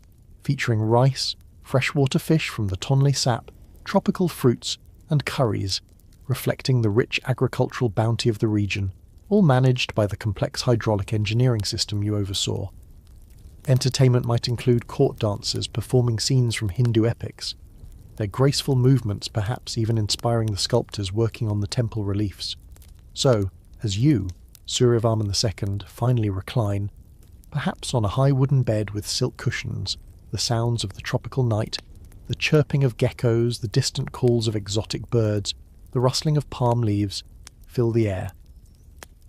featuring rice, freshwater fish from the Tonle Sap, tropical fruits, and curries, reflecting the rich agricultural bounty of the region, all managed by the complex hydraulic engineering system you oversaw. Entertainment might include court dancers performing scenes from Hindu epics, their graceful movements perhaps even inspiring the sculptors working on the temple reliefs. So, as you, Suryavarman II, finally recline, perhaps on a high wooden bed with silk cushions, the sounds of the tropical night, the chirping of geckos, the distant calls of exotic birds, the rustling of palm leaves, fill the air.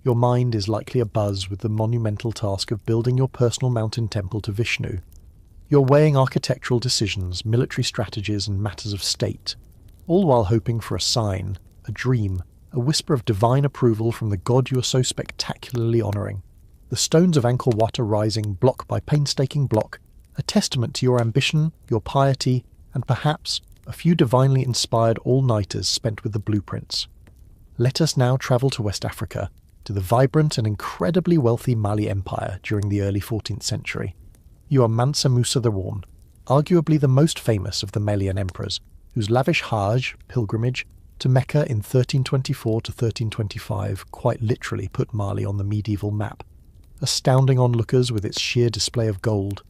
Your mind is likely abuzz with the monumental task of building your personal mountain temple to Vishnu. You're weighing architectural decisions, military strategies, and matters of state, all while hoping for a sign, a dream, a whisper of divine approval from the god you are so spectacularly honouring. The stones of Angkor Wat are rising block by painstaking block, a testament to your ambition, your piety, and perhaps a few divinely inspired all-nighters spent with the blueprints. Let us now travel to West Africa, to the vibrant and incredibly wealthy Mali Empire during the early 14th century. You are Mansa Musa the Worn, arguably the most famous of the Malian emperors, whose lavish Hajj, pilgrimage, to Mecca in 1324 to 1325 quite literally put Mali on the medieval map, astounding onlookers with its sheer display of gold.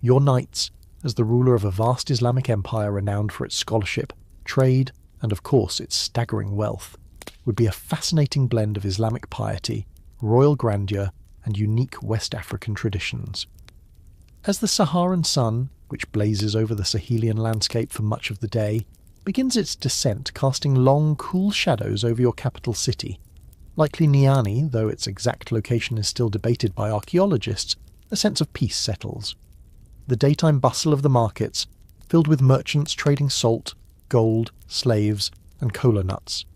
Your knights, as the ruler of a vast Islamic empire renowned for its scholarship, trade, and of course its staggering wealth, would be a fascinating blend of Islamic piety, royal grandeur, and unique West African traditions. As the Saharan sun, which blazes over the Sahelian landscape for much of the day, begins its descent, casting long, cool shadows over your capital city, likely Niani, though its exact location is still debated by archaeologists, a sense of peace settles. The daytime bustle of the markets, filled with merchants trading salt, gold, slaves, and kola nuts.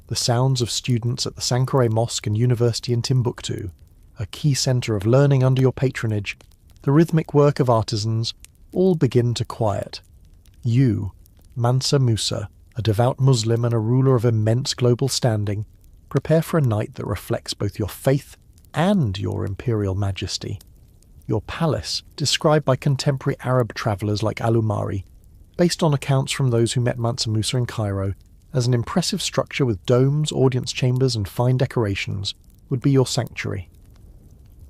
the sounds of students at the Sankore Mosque and University in Timbuktu, a key centre of learning under your patronage, the rhythmic work of artisans, all begin to quiet. You, Mansa Musa, a devout Muslim and a ruler of immense global standing, prepare for a night that reflects both your faith and your imperial majesty. Your palace, described by contemporary Arab travellers like Al-Umari, based on accounts from those who met Mansa Musa in Cairo, as an impressive structure with domes, audience chambers and fine decorations, would be your sanctuary.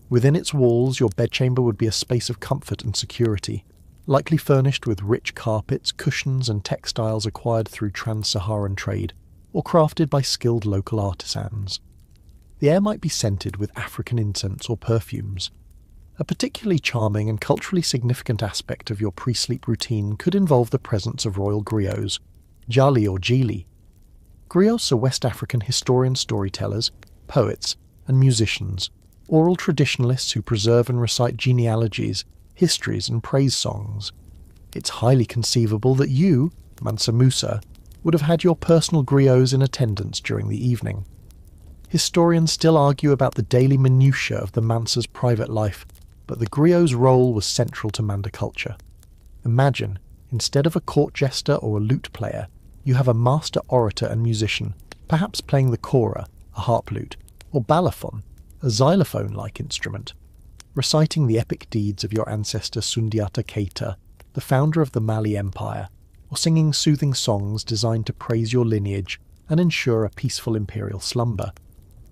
Within its walls, your bedchamber would be a space of comfort and security, likely furnished with rich carpets, cushions and textiles acquired through trans-Saharan trade, or crafted by skilled local artisans. The air might be scented with African incense or perfumes. A particularly charming and culturally significant aspect of your pre-sleep routine could involve the presence of royal griots, jali or jili. Griots are West African historian storytellers, poets, and musicians, oral traditionalists who preserve and recite genealogies, histories, and praise songs. It's highly conceivable that you, Mansa Musa, would have had your personal griots in attendance during the evening. Historians still argue about the daily minutiae of the Mansa's private life, but the griot's role was central to Manda culture. Imagine, instead of a court jester or a lute player, you have a master orator and musician, perhaps playing the kora, a harp lute, or balafon, a xylophone-like instrument, reciting the epic deeds of your ancestor Sundiata Keita, the founder of the Mali Empire, or singing soothing songs designed to praise your lineage and ensure a peaceful imperial slumber.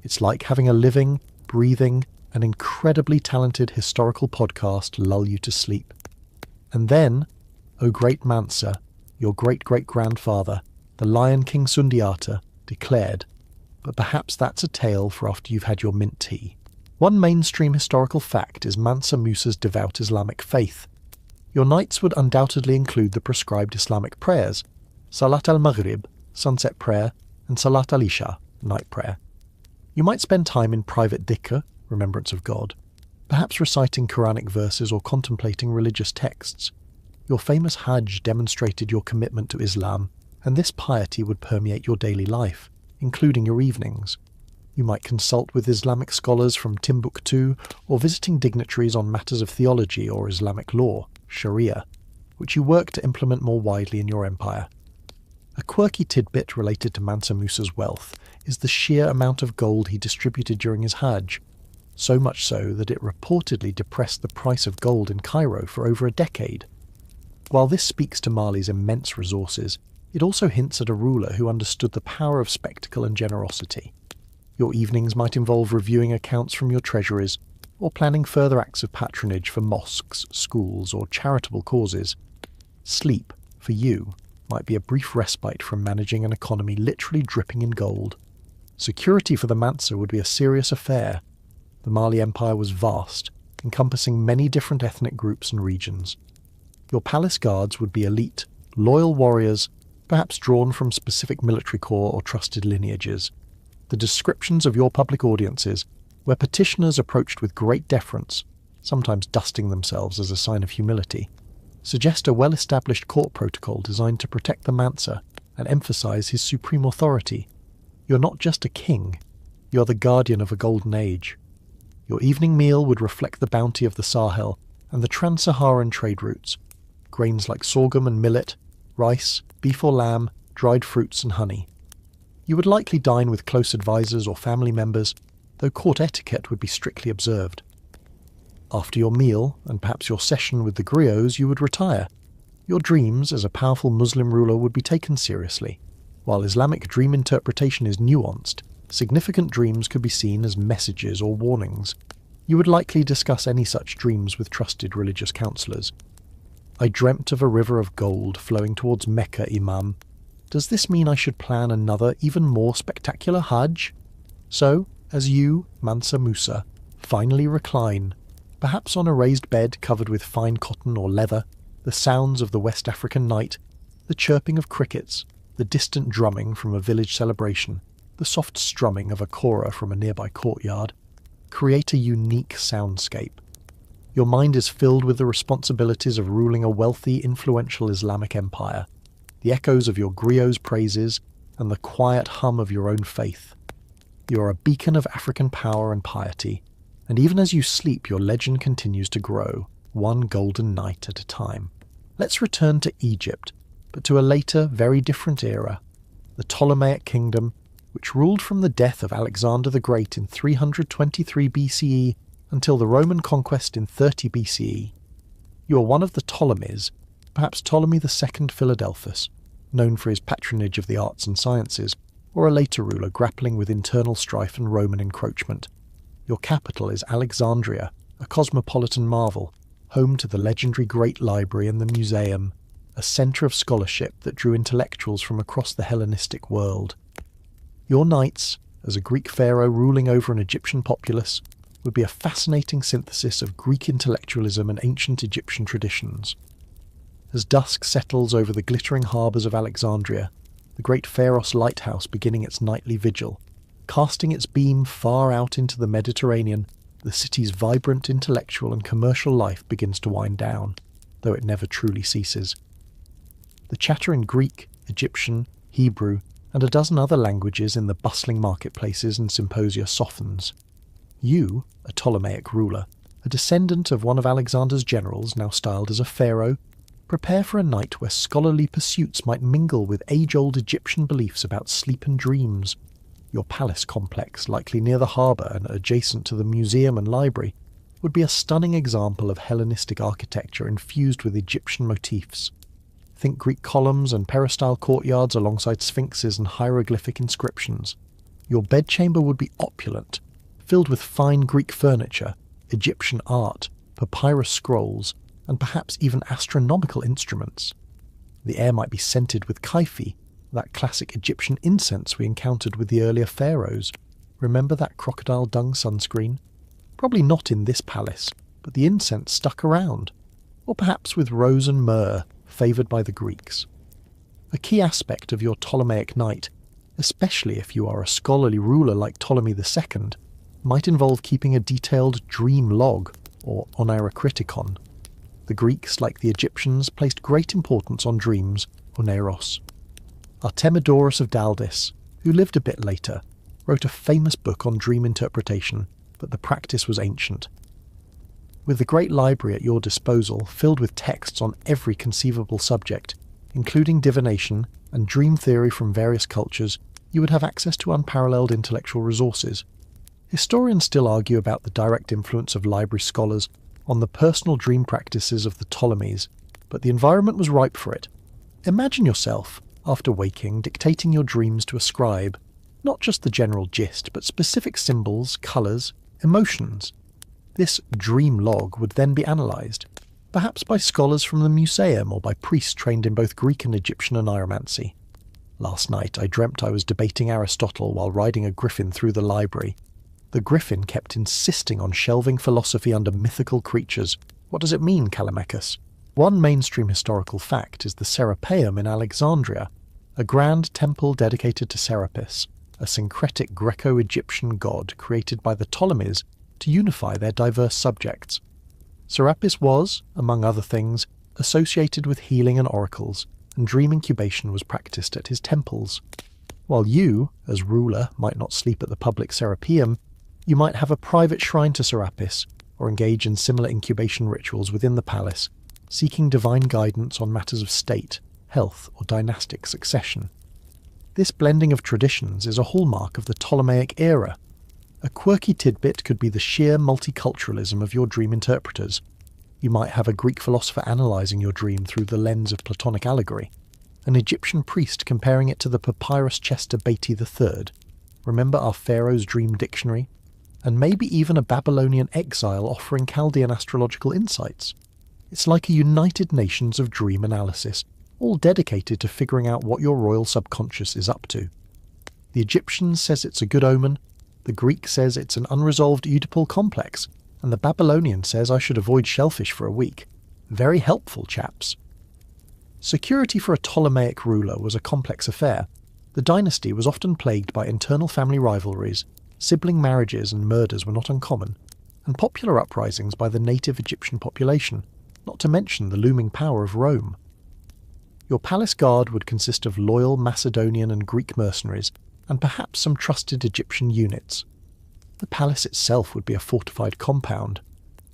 It's like having a living, breathing, and incredibly talented historical podcast lull you to sleep. And then, O great Mansa, your great-great-grandfather, the Lion King Sundiata, declared, but perhaps that's a tale for after you've had your mint tea. One mainstream historical fact is Mansa Musa's devout Islamic faith. Your nights would undoubtedly include the prescribed Islamic prayers, Salat al-Maghrib, sunset prayer, and Salat al-Isha, night prayer. You might spend time in private dhikr, remembrance of God, perhaps reciting Quranic verses or contemplating religious texts. Your famous Hajj demonstrated your commitment to Islam, and this piety would permeate your daily life, including your evenings. You might consult with Islamic scholars from Timbuktu or visiting dignitaries on matters of theology or Islamic law, Sharia, which you work to implement more widely in your empire. A quirky tidbit related to Mansa Musa's wealth is the sheer amount of gold he distributed during his Hajj, so much so that it reportedly depressed the price of gold in Cairo for over a decade. While this speaks to Mali's immense resources, it also hints at a ruler who understood the power of spectacle and generosity. Your evenings might involve reviewing accounts from your treasuries, or planning further acts of patronage for mosques, schools, or charitable causes. Sleep, for you, might be a brief respite from managing an economy literally dripping in gold. Security for the Mansa would be a serious affair. The Mali Empire was vast, encompassing many different ethnic groups and regions. Your palace guards would be elite, loyal warriors, perhaps drawn from specific military corps or trusted lineages. The descriptions of your public audiences, where petitioners approached with great deference, sometimes dusting themselves as a sign of humility, suggest a well-established court protocol designed to protect the Mansa and emphasize his supreme authority. You're not just a king, you're the guardian of a golden age. Your evening meal would reflect the bounty of the Sahel and the trans-Saharan trade routes, grains like sorghum and millet, rice, beef or lamb, dried fruits and honey. You would likely dine with close advisors or family members, though court etiquette would be strictly observed. After your meal, and perhaps your session with the griots, you would retire. Your dreams as a powerful Muslim ruler would be taken seriously. While Islamic dream interpretation is nuanced, significant dreams could be seen as messages or warnings. You would likely discuss any such dreams with trusted religious counsellors. I dreamt of a river of gold flowing towards Mecca, Imam. Does this mean I should plan another, even more spectacular Hajj? So, as you, Mansa Musa, finally recline, perhaps on a raised bed covered with fine cotton or leather, the sounds of the West African night, the chirping of crickets, the distant drumming from a village celebration, the soft strumming of a kora from a nearby courtyard, create a unique soundscape. Your mind is filled with the responsibilities of ruling a wealthy, influential Islamic empire. The echoes of your griot's praises, and the quiet hum of your own faith. You are a beacon of African power and piety, and even as you sleep your legend continues to grow, one golden night at a time. Let's return to Egypt, but to a later, very different era, the Ptolemaic kingdom, which ruled from the death of Alexander the Great in 323 BCE until the Roman conquest in 30 BCE. You are one of the Ptolemies, perhaps Ptolemy II Philadelphus, known for his patronage of the arts and sciences, or a later ruler grappling with internal strife and Roman encroachment. Your capital is Alexandria, a cosmopolitan marvel, home to the legendary Great Library and the Museum, a centre of scholarship that drew intellectuals from across the Hellenistic world. Your nights, as a Greek pharaoh ruling over an Egyptian populace, would be a fascinating synthesis of Greek intellectualism and ancient Egyptian traditions. As dusk settles over the glittering harbours of Alexandria, the great Pharos lighthouse beginning its nightly vigil, casting its beam far out into the Mediterranean, the city's vibrant intellectual and commercial life begins to wind down, though it never truly ceases. The chatter in Greek, Egyptian, Hebrew, and a dozen other languages in the bustling marketplaces and symposia softens. You, a Ptolemaic ruler, a descendant of one of Alexander's generals now styled as a pharaoh, prepare for a night where scholarly pursuits might mingle with age-old Egyptian beliefs about sleep and dreams. Your palace complex, likely near the harbour and adjacent to the museum and library, would be a stunning example of Hellenistic architecture infused with Egyptian motifs. Think Greek columns and peristyle courtyards alongside sphinxes and hieroglyphic inscriptions. Your bedchamber would be opulent, filled with fine Greek furniture, Egyptian art, papyrus scrolls, and perhaps even astronomical instruments. The air might be scented with kaifi, that classic Egyptian incense we encountered with the earlier pharaohs. Remember that crocodile dung sunscreen? Probably not in this palace, but the incense stuck around. Or perhaps with rose and myrrh, favoured by the Greeks. A key aspect of your Ptolemaic night, especially if you are a scholarly ruler like Ptolemy II, might involve keeping a detailed dream log, or oneirocriticon. The Greeks, like the Egyptians, placed great importance on dreams, oneiros. Artemidorus of Daldis, who lived a bit later, wrote a famous book on dream interpretation, but the practice was ancient. With the great library at your disposal, filled with texts on every conceivable subject, including divination and dream theory from various cultures, you would have access to unparalleled intellectual resources. Historians still argue about the direct influence of library scholars on the personal dream practices of the Ptolemies, but the environment was ripe for it. Imagine yourself, after waking, dictating your dreams to a scribe, not just the general gist, but specific symbols, colours, emotions. This dream log would then be analysed, perhaps by scholars from the museum or by priests trained in both Greek and Egyptian oneiromancy. Last night I dreamt I was debating Aristotle while riding a griffin through the library. The griffin kept insisting on shelving philosophy under mythical creatures. What does it mean, Callimachus? One mainstream historical fact is the Serapeum in Alexandria, a grand temple dedicated to Serapis, a syncretic Greco-Egyptian god created by the Ptolemies to unify their diverse subjects. Serapis was, among other things, associated with healing and oracles, and dream incubation was practiced at his temples. While you, as ruler, might not sleep at the public Serapeum, you might have a private shrine to Serapis, or engage in similar incubation rituals within the palace, seeking divine guidance on matters of state, health, or dynastic succession. This blending of traditions is a hallmark of the Ptolemaic era. A quirky tidbit could be the sheer multiculturalism of your dream interpreters. You might have a Greek philosopher analysing your dream through the lens of Platonic allegory, an Egyptian priest comparing it to the papyrus Chester Beatty III. Remember our Pharaoh's Dream Dictionary? And maybe even a Babylonian exile offering Chaldean astrological insights. It's like a united nations of dream analysis, all dedicated to figuring out what your royal subconscious is up to. The Egyptian says it's a good omen, the Greek says it's an unresolved Oedipal complex, and the Babylonian says I should avoid shellfish for a week. Very helpful, chaps. Security for a Ptolemaic ruler was a complex affair. The dynasty was often plagued by internal family rivalries, sibling marriages and murders were not uncommon, and popular uprisings by the native Egyptian population, not to mention the looming power of Rome. Your palace guard would consist of loyal Macedonian and Greek mercenaries, and perhaps some trusted Egyptian units. The palace itself would be a fortified compound.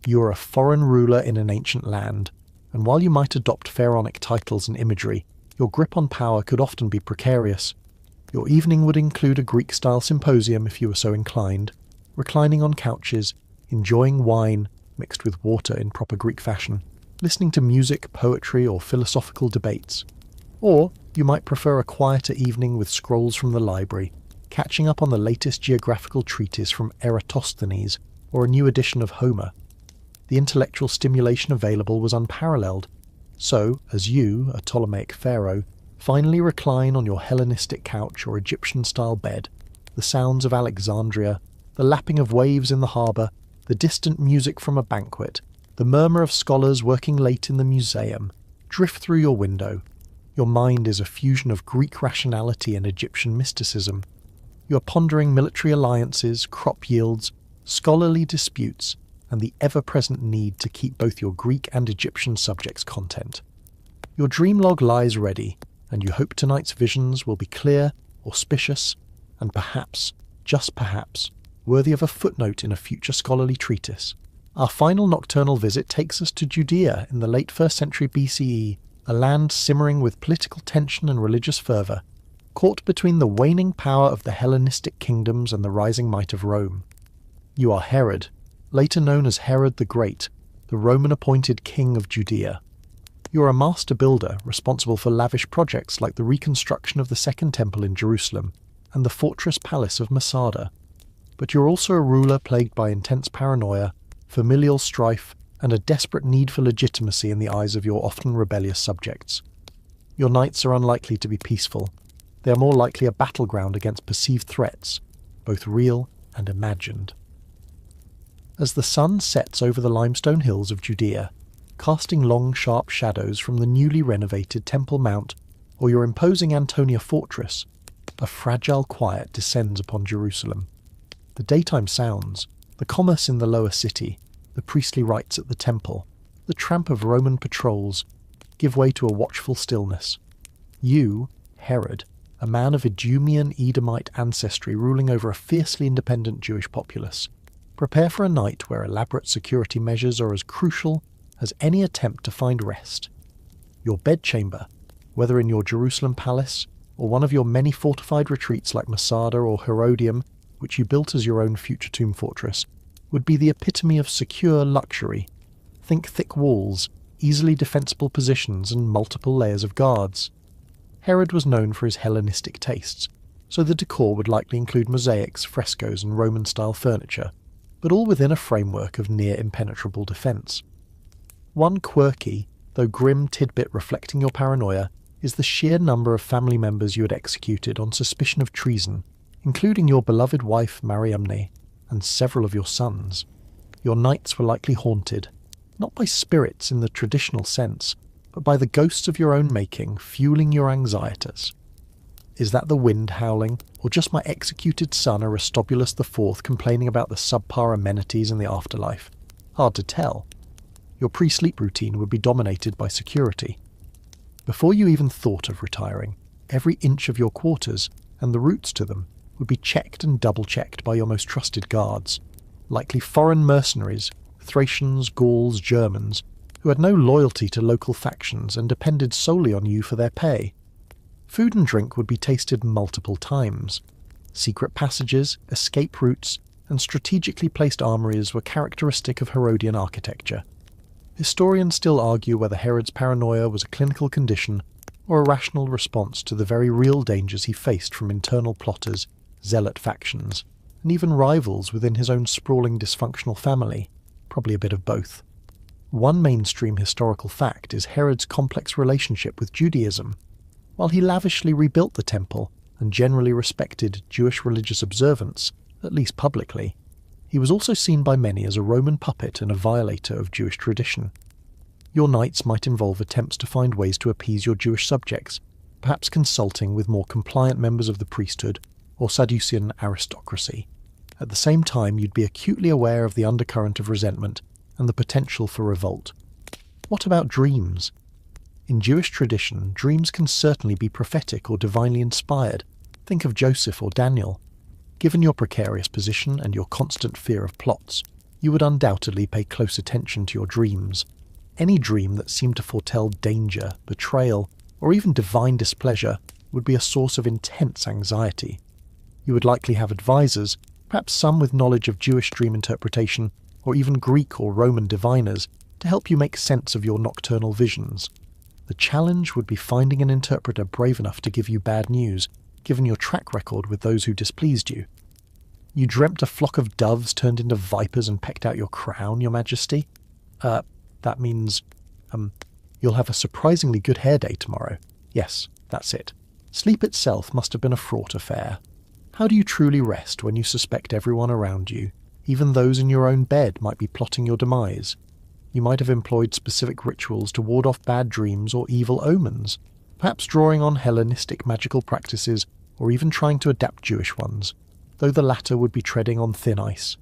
You are a foreign ruler in an ancient land, and while you might adopt pharaonic titles and imagery, your grip on power could often be precarious. Your evening would include a Greek-style symposium if you were so inclined, reclining on couches, enjoying wine mixed with water in proper Greek fashion, listening to music, poetry, or philosophical debates. Or you might prefer a quieter evening with scrolls from the library, catching up on the latest geographical treatise from Eratosthenes or a new edition of Homer. The intellectual stimulation available was unparalleled. So, as you, a Ptolemaic pharaoh, finally recline on your Hellenistic couch or Egyptian-style bed, the sounds of Alexandria, the lapping of waves in the harbour, the distant music from a banquet, the murmur of scholars working late in the museum, drift through your window. Your mind is a fusion of Greek rationality and Egyptian mysticism. You are pondering military alliances, crop yields, scholarly disputes, and the ever-present need to keep both your Greek and Egyptian subjects content. Your dream log lies ready, and you hope tonight's visions will be clear, auspicious, and perhaps, just perhaps, worthy of a footnote in a future scholarly treatise. Our final nocturnal visit takes us to Judea in the late 1st century BCE, a land simmering with political tension and religious fervour, caught between the waning power of the Hellenistic kingdoms and the rising might of Rome. You are Herod, later known as Herod the Great, the Roman-appointed king of Judea. You are a master builder responsible for lavish projects like the reconstruction of the Second Temple in Jerusalem and the fortress palace of Masada. But you're also a ruler plagued by intense paranoia, familial strife, and a desperate need for legitimacy in the eyes of your often rebellious subjects. Your nights are unlikely to be peaceful. They are more likely a battleground against perceived threats, both real and imagined. As the sun sets over the limestone hills of Judea, casting long, sharp shadows from the newly renovated Temple Mount or your imposing Antonia fortress, a fragile quiet descends upon Jerusalem. The daytime sounds, the commerce in the lower city, the priestly rites at the temple, the tramp of Roman patrols, give way to a watchful stillness. You, Herod, a man of Idumean Edomite ancestry ruling over a fiercely independent Jewish populace, prepare for a night where elaborate security measures are as crucial as any attempt to find rest. Your bedchamber, whether in your Jerusalem palace or one of your many fortified retreats like Masada or Herodium, which you built as your own future tomb fortress, would be the epitome of secure luxury. Think thick walls, easily defensible positions, and multiple layers of guards. Herod was known for his Hellenistic tastes, so the decor would likely include mosaics, frescoes, and Roman-style furniture, but all within a framework of near-impenetrable defence. One quirky, though grim tidbit reflecting your paranoia is the sheer number of family members you had executed on suspicion of treason, including your beloved wife Mariamne and several of your sons. Your nights were likely haunted, not by spirits in the traditional sense, but by the ghosts of your own making fueling your anxieties. Is that the wind howling, or just my executed son Aristobulus IV complaining about the subpar amenities in the afterlife? Hard to tell. Your pre-sleep routine would be dominated by security. Before you even thought of retiring, every inch of your quarters, and the routes to them, would be checked and double-checked by your most trusted guards, likely foreign mercenaries, Thracians, Gauls, Germans, who had no loyalty to local factions and depended solely on you for their pay. Food and drink would be tasted multiple times. Secret passages, escape routes, and strategically placed armories were characteristic of Herodian architecture. Historians still argue whether Herod's paranoia was a clinical condition or a rational response to the very real dangers he faced from internal plotters, zealot factions, and even rivals within his own sprawling dysfunctional family, probably a bit of both. One mainstream historical fact is Herod's complex relationship with Judaism. While he lavishly rebuilt the temple and generally respected Jewish religious observance, at least publicly, he was also seen by many as a Roman puppet and a violator of Jewish tradition. Your nights might involve attempts to find ways to appease your Jewish subjects, perhaps consulting with more compliant members of the priesthood or Sadducean aristocracy. At the same time, you'd be acutely aware of the undercurrent of resentment and the potential for revolt. What about dreams? In Jewish tradition, dreams can certainly be prophetic or divinely inspired. Think of Joseph or Daniel. Given your precarious position and your constant fear of plots, you would undoubtedly pay close attention to your dreams. Any dream that seemed to foretell danger, betrayal, or even divine displeasure would be a source of intense anxiety. You would likely have advisors, perhaps some with knowledge of Jewish dream interpretation, or even Greek or Roman diviners, to help you make sense of your nocturnal visions. The challenge would be finding an interpreter brave enough to give you bad news, given your track record with those who displeased you. You dreamt a flock of doves turned into vipers and pecked out your crown, your majesty? That means, you'll have a surprisingly good hair day tomorrow. Yes, that's it. Sleep itself must have been a fraught affair. How do you truly rest when you suspect everyone around you, even those in your own bed, might be plotting your demise? You might have employed specific rituals to ward off bad dreams or evil omens, perhaps drawing on Hellenistic magical practices or even trying to adapt Jewish ones, though the latter would be treading on thin ice.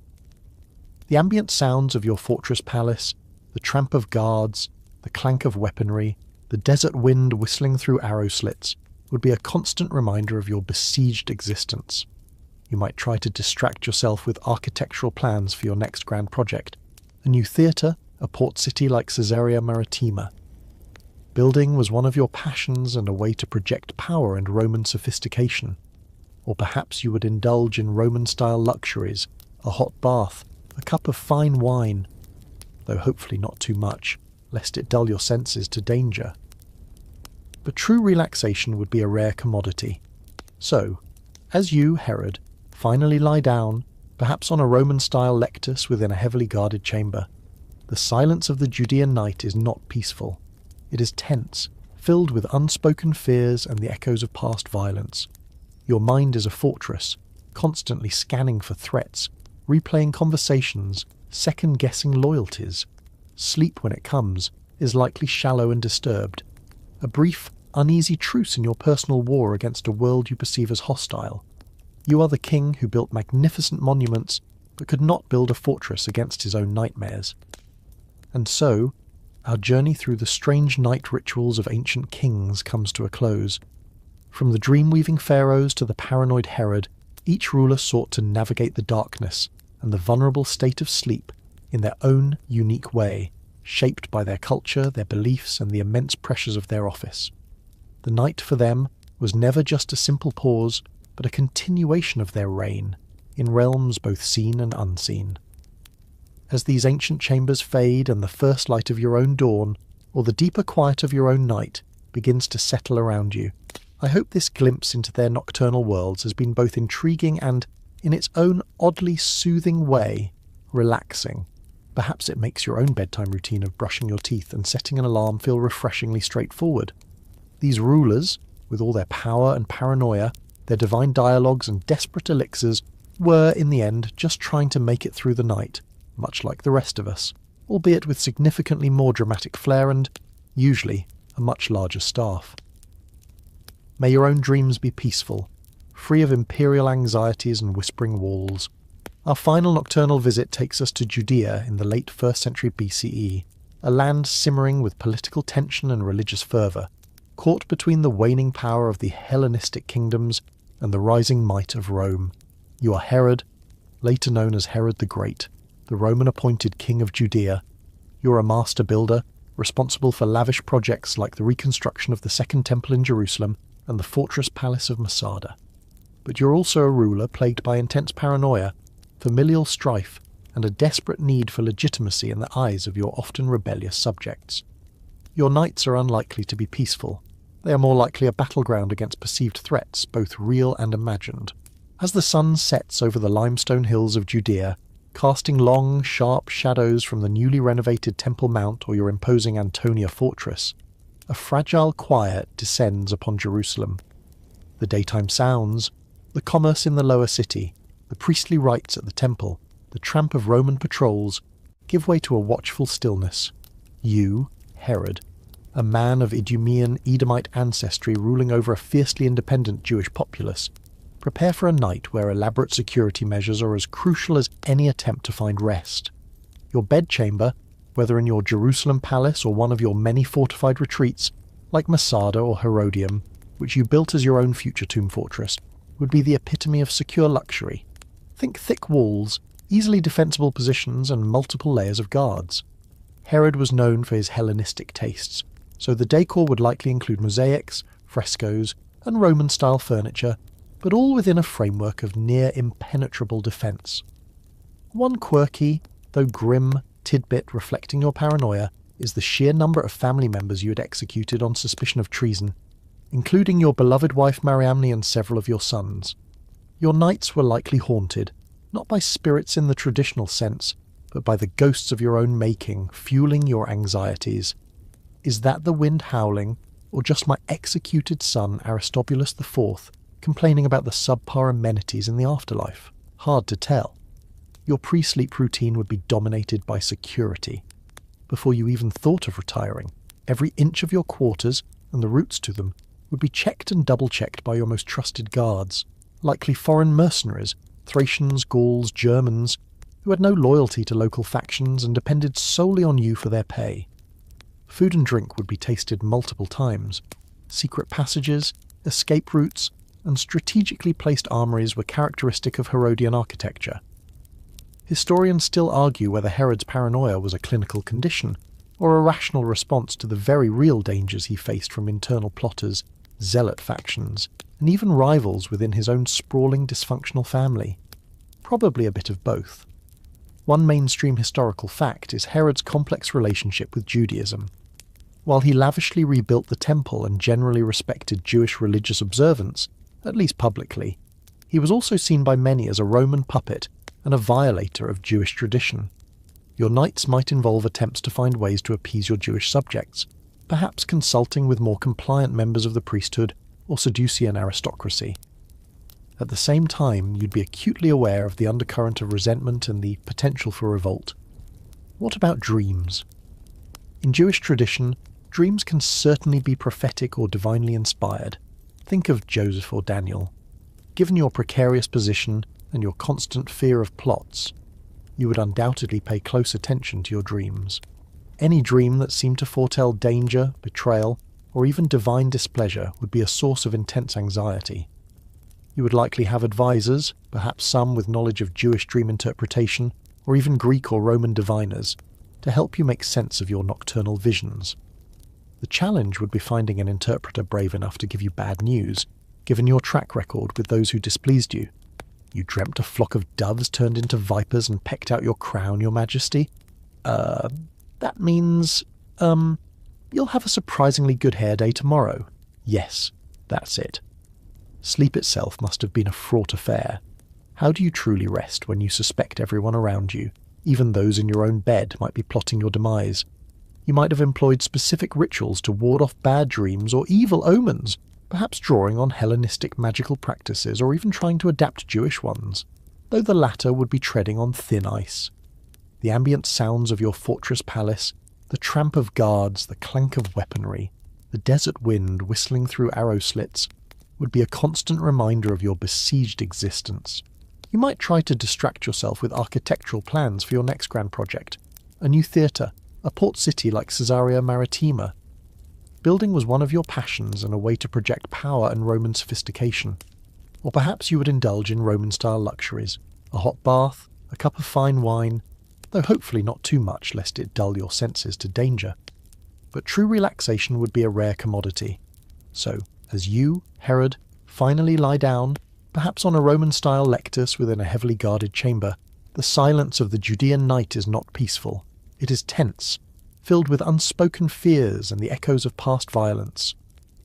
The ambient sounds of your fortress palace, the tramp of guards, the clank of weaponry, the desert wind whistling through arrow slits, would be a constant reminder of your besieged existence. You might try to distract yourself with architectural plans for your next grand project, a new theatre, a port city like Caesarea Maritima. Building was one of your passions and a way to project power and Roman sophistication. Or perhaps you would indulge in Roman-style luxuries, a hot bath, a cup of fine wine, though hopefully not too much, lest it dull your senses to danger. But true relaxation would be a rare commodity. So, as you, Herod, finally lie down, perhaps on a Roman-style lectus within a heavily guarded chamber, the silence of the Judean night is not peaceful. It is tense, filled with unspoken fears and the echoes of past violence. Your mind is a fortress, constantly scanning for threats, replaying conversations, second-guessing loyalties. Sleep, when it comes, is likely shallow and disturbed. A brief, uneasy truce in your personal war against a world you perceive as hostile. You are the king who built magnificent monuments, but could not build a fortress against his own nightmares. And so, our journey through the strange night rituals of ancient kings comes to a close. From the dream-weaving pharaohs to the paranoid Herod, each ruler sought to navigate the darkness and the vulnerable state of sleep in their own unique way, shaped by their culture, their beliefs, and the immense pressures of their office. The night for them was never just a simple pause, but a continuation of their reign, in realms both seen and unseen. As these ancient chambers fade and the first light of your own dawn, or the deeper quiet of your own night, begins to settle around you, I hope this glimpse into their nocturnal worlds has been both intriguing and, in its own oddly soothing way, relaxing. Perhaps it makes your own bedtime routine of brushing your teeth and setting an alarm feel refreshingly straightforward. These rulers, with all their power and paranoia, their divine dialogues and desperate elixirs, were, in the end, just trying to make it through the night, much like the rest of us, albeit with significantly more dramatic flair and, usually, a much larger staff. May your own dreams be peaceful, free of imperial anxieties and whispering walls. Our final nocturnal visit takes us to Judea in the late 1st century BCE, a land simmering with political tension and religious fervour, caught between the waning power of the Hellenistic kingdoms and the rising might of Rome. You are Herod, later known as Herod the Great, the Roman-appointed king of Judea. You're a master builder, responsible for lavish projects like the reconstruction of the Second Temple in Jerusalem and the fortress palace of Masada. But you're also a ruler plagued by intense paranoia, familial strife, and a desperate need for legitimacy in the eyes of your often rebellious subjects. Your nights are unlikely to be peaceful. They are more likely a battleground against perceived threats, both real and imagined. As the sun sets over the limestone hills of Judea, casting long, sharp shadows from the newly renovated Temple Mount or your imposing Antonia fortress, a fragile quiet descends upon Jerusalem. The daytime sounds, the commerce in the lower city, the priestly rites at the temple, the tramp of Roman patrols, give way to a watchful stillness. You, Herod, a man of Idumean Edomite ancestry ruling over a fiercely independent Jewish populace, prepare for a night where elaborate security measures are as crucial as any attempt to find rest. Your bedchamber, whether in your Jerusalem palace or one of your many fortified retreats, like Masada or Herodium, which you built as your own future tomb fortress, would be the epitome of secure luxury. Think thick walls, easily defensible positions, and multiple layers of guards. Herod was known for his Hellenistic tastes, so the decor would likely include mosaics, frescoes, and Roman-style furniture, but all within a framework of near impenetrable defence. One quirky, though grim, tidbit reflecting your paranoia is the sheer number of family members you had executed on suspicion of treason, including your beloved wife Mariamne and several of your sons. Your nights were likely haunted, not by spirits in the traditional sense, but by the ghosts of your own making, fueling your anxieties. Is that the wind howling, or just my executed son Aristobulus IV complaining about the subpar amenities in the afterlife? Hard to tell. Your pre-sleep routine would be dominated by security. Before you even thought of retiring, every inch of your quarters and the routes to them would be checked and double-checked by your most trusted guards, likely foreign mercenaries, Thracians, Gauls, Germans, who had no loyalty to local factions and depended solely on you for their pay. Food and drink would be tasted multiple times. Secret passages, escape routes, and strategically placed armories were characteristic of Herodian architecture. Historians still argue whether Herod's paranoia was a clinical condition, or a rational response to the very real dangers he faced from internal plotters, zealot factions, and even rivals within his own sprawling dysfunctional family. Probably a bit of both. One mainstream historical fact is Herod's complex relationship with Judaism. While he lavishly rebuilt the temple and generally respected Jewish religious observance, at least publicly, he was also seen by many as a Roman puppet and a violator of Jewish tradition. Your nights might involve attempts to find ways to appease your Jewish subjects, perhaps consulting with more compliant members of the priesthood or Sadducean aristocracy. At the same time, you'd be acutely aware of the undercurrent of resentment and the potential for revolt. What about dreams? In Jewish tradition, dreams can certainly be prophetic or divinely inspired. Think of Joseph or Daniel. Given your precarious position and your constant fear of plots, you would undoubtedly pay close attention to your dreams. Any dream that seemed to foretell danger, betrayal, or even divine displeasure would be a source of intense anxiety. You would likely have advisors, perhaps some with knowledge of Jewish dream interpretation, or even Greek or Roman diviners, to help you make sense of your nocturnal visions. The challenge would be finding an interpreter brave enough to give you bad news, given your track record with those who displeased you. You dreamt a flock of doves turned into vipers and pecked out your crown, your majesty? That means, you'll have a surprisingly good hair day tomorrow. Yes, that's it. Sleep itself must have been a fraught affair. How do you truly rest when you suspect everyone around you, even those in your own bed, might be plotting your demise? You might have employed specific rituals to ward off bad dreams or evil omens, perhaps drawing on Hellenistic magical practices or even trying to adapt Jewish ones, though the latter would be treading on thin ice. The ambient sounds of your fortress palace, the tramp of guards, the clank of weaponry, the desert wind whistling through arrow slits, would be a constant reminder of your besieged existence. You might try to distract yourself with architectural plans for your next grand project, a new theatre, a port city like Caesarea Maritima. Building was one of your passions and a way to project power and Roman sophistication. Or perhaps you would indulge in Roman-style luxuries, a hot bath, a cup of fine wine, though hopefully not too much lest it dull your senses to danger. But true relaxation would be a rare commodity. So, as you, Herod, finally lie down, perhaps on a Roman-style lectus within a heavily guarded chamber, the silence of the Judean night is not peaceful. It is tense, filled with unspoken fears and the echoes of past violence.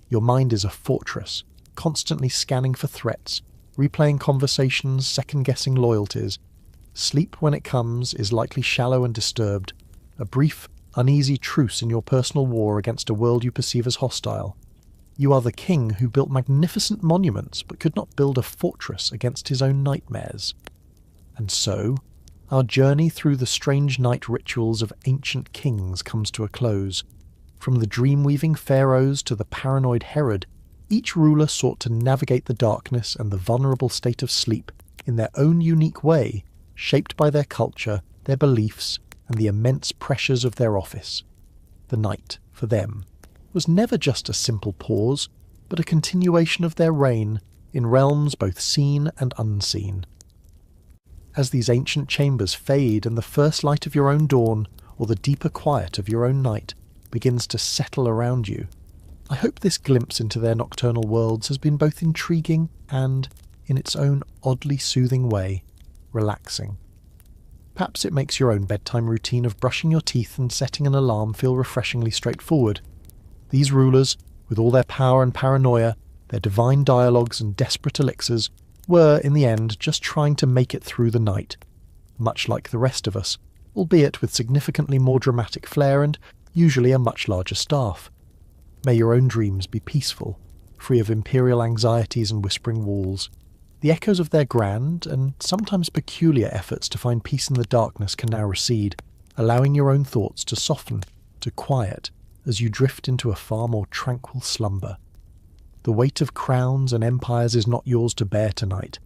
Your mind is a fortress, constantly scanning for threats, replaying conversations, second-guessing loyalties. Sleep, when it comes, is likely shallow and disturbed, a brief, uneasy truce in your personal war against a world you perceive as hostile. You are the king who built magnificent monuments but could not build a fortress against his own nightmares. And so, our journey through the strange night rituals of ancient kings comes to a close. From the dream-weaving pharaohs to the paranoid Herod, each ruler sought to navigate the darkness and the vulnerable state of sleep in their own unique way, shaped by their culture, their beliefs, and the immense pressures of their office. The night, for them, was never just a simple pause, but a continuation of their reign in realms both seen and unseen. As these ancient chambers fade and the first light of your own dawn, or the deeper quiet of your own night, begins to settle around you, I hope this glimpse into their nocturnal worlds has been both intriguing and, in its own oddly soothing way, relaxing. Perhaps it makes your own bedtime routine of brushing your teeth and setting an alarm feel refreshingly straightforward. These rulers, with all their power and paranoia, their divine dialogues and desperate elixirs, were, in the end, just trying to make it through the night, much like the rest of us, albeit with significantly more dramatic flair and usually a much larger staff. May your own dreams be peaceful, free of imperial anxieties and whispering walls. The echoes of their grand, and sometimes peculiar efforts to find peace in the darkness can now recede, allowing your own thoughts to soften, to quiet, as you drift into a far more tranquil slumber. The weight of crowns and empires is not yours to bear tonight.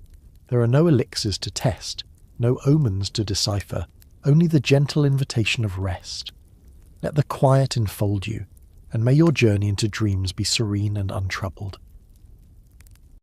There are no elixirs to test, no omens to decipher, only the gentle invitation of rest. Let the quiet enfold you, and may your journey into dreams be serene and untroubled.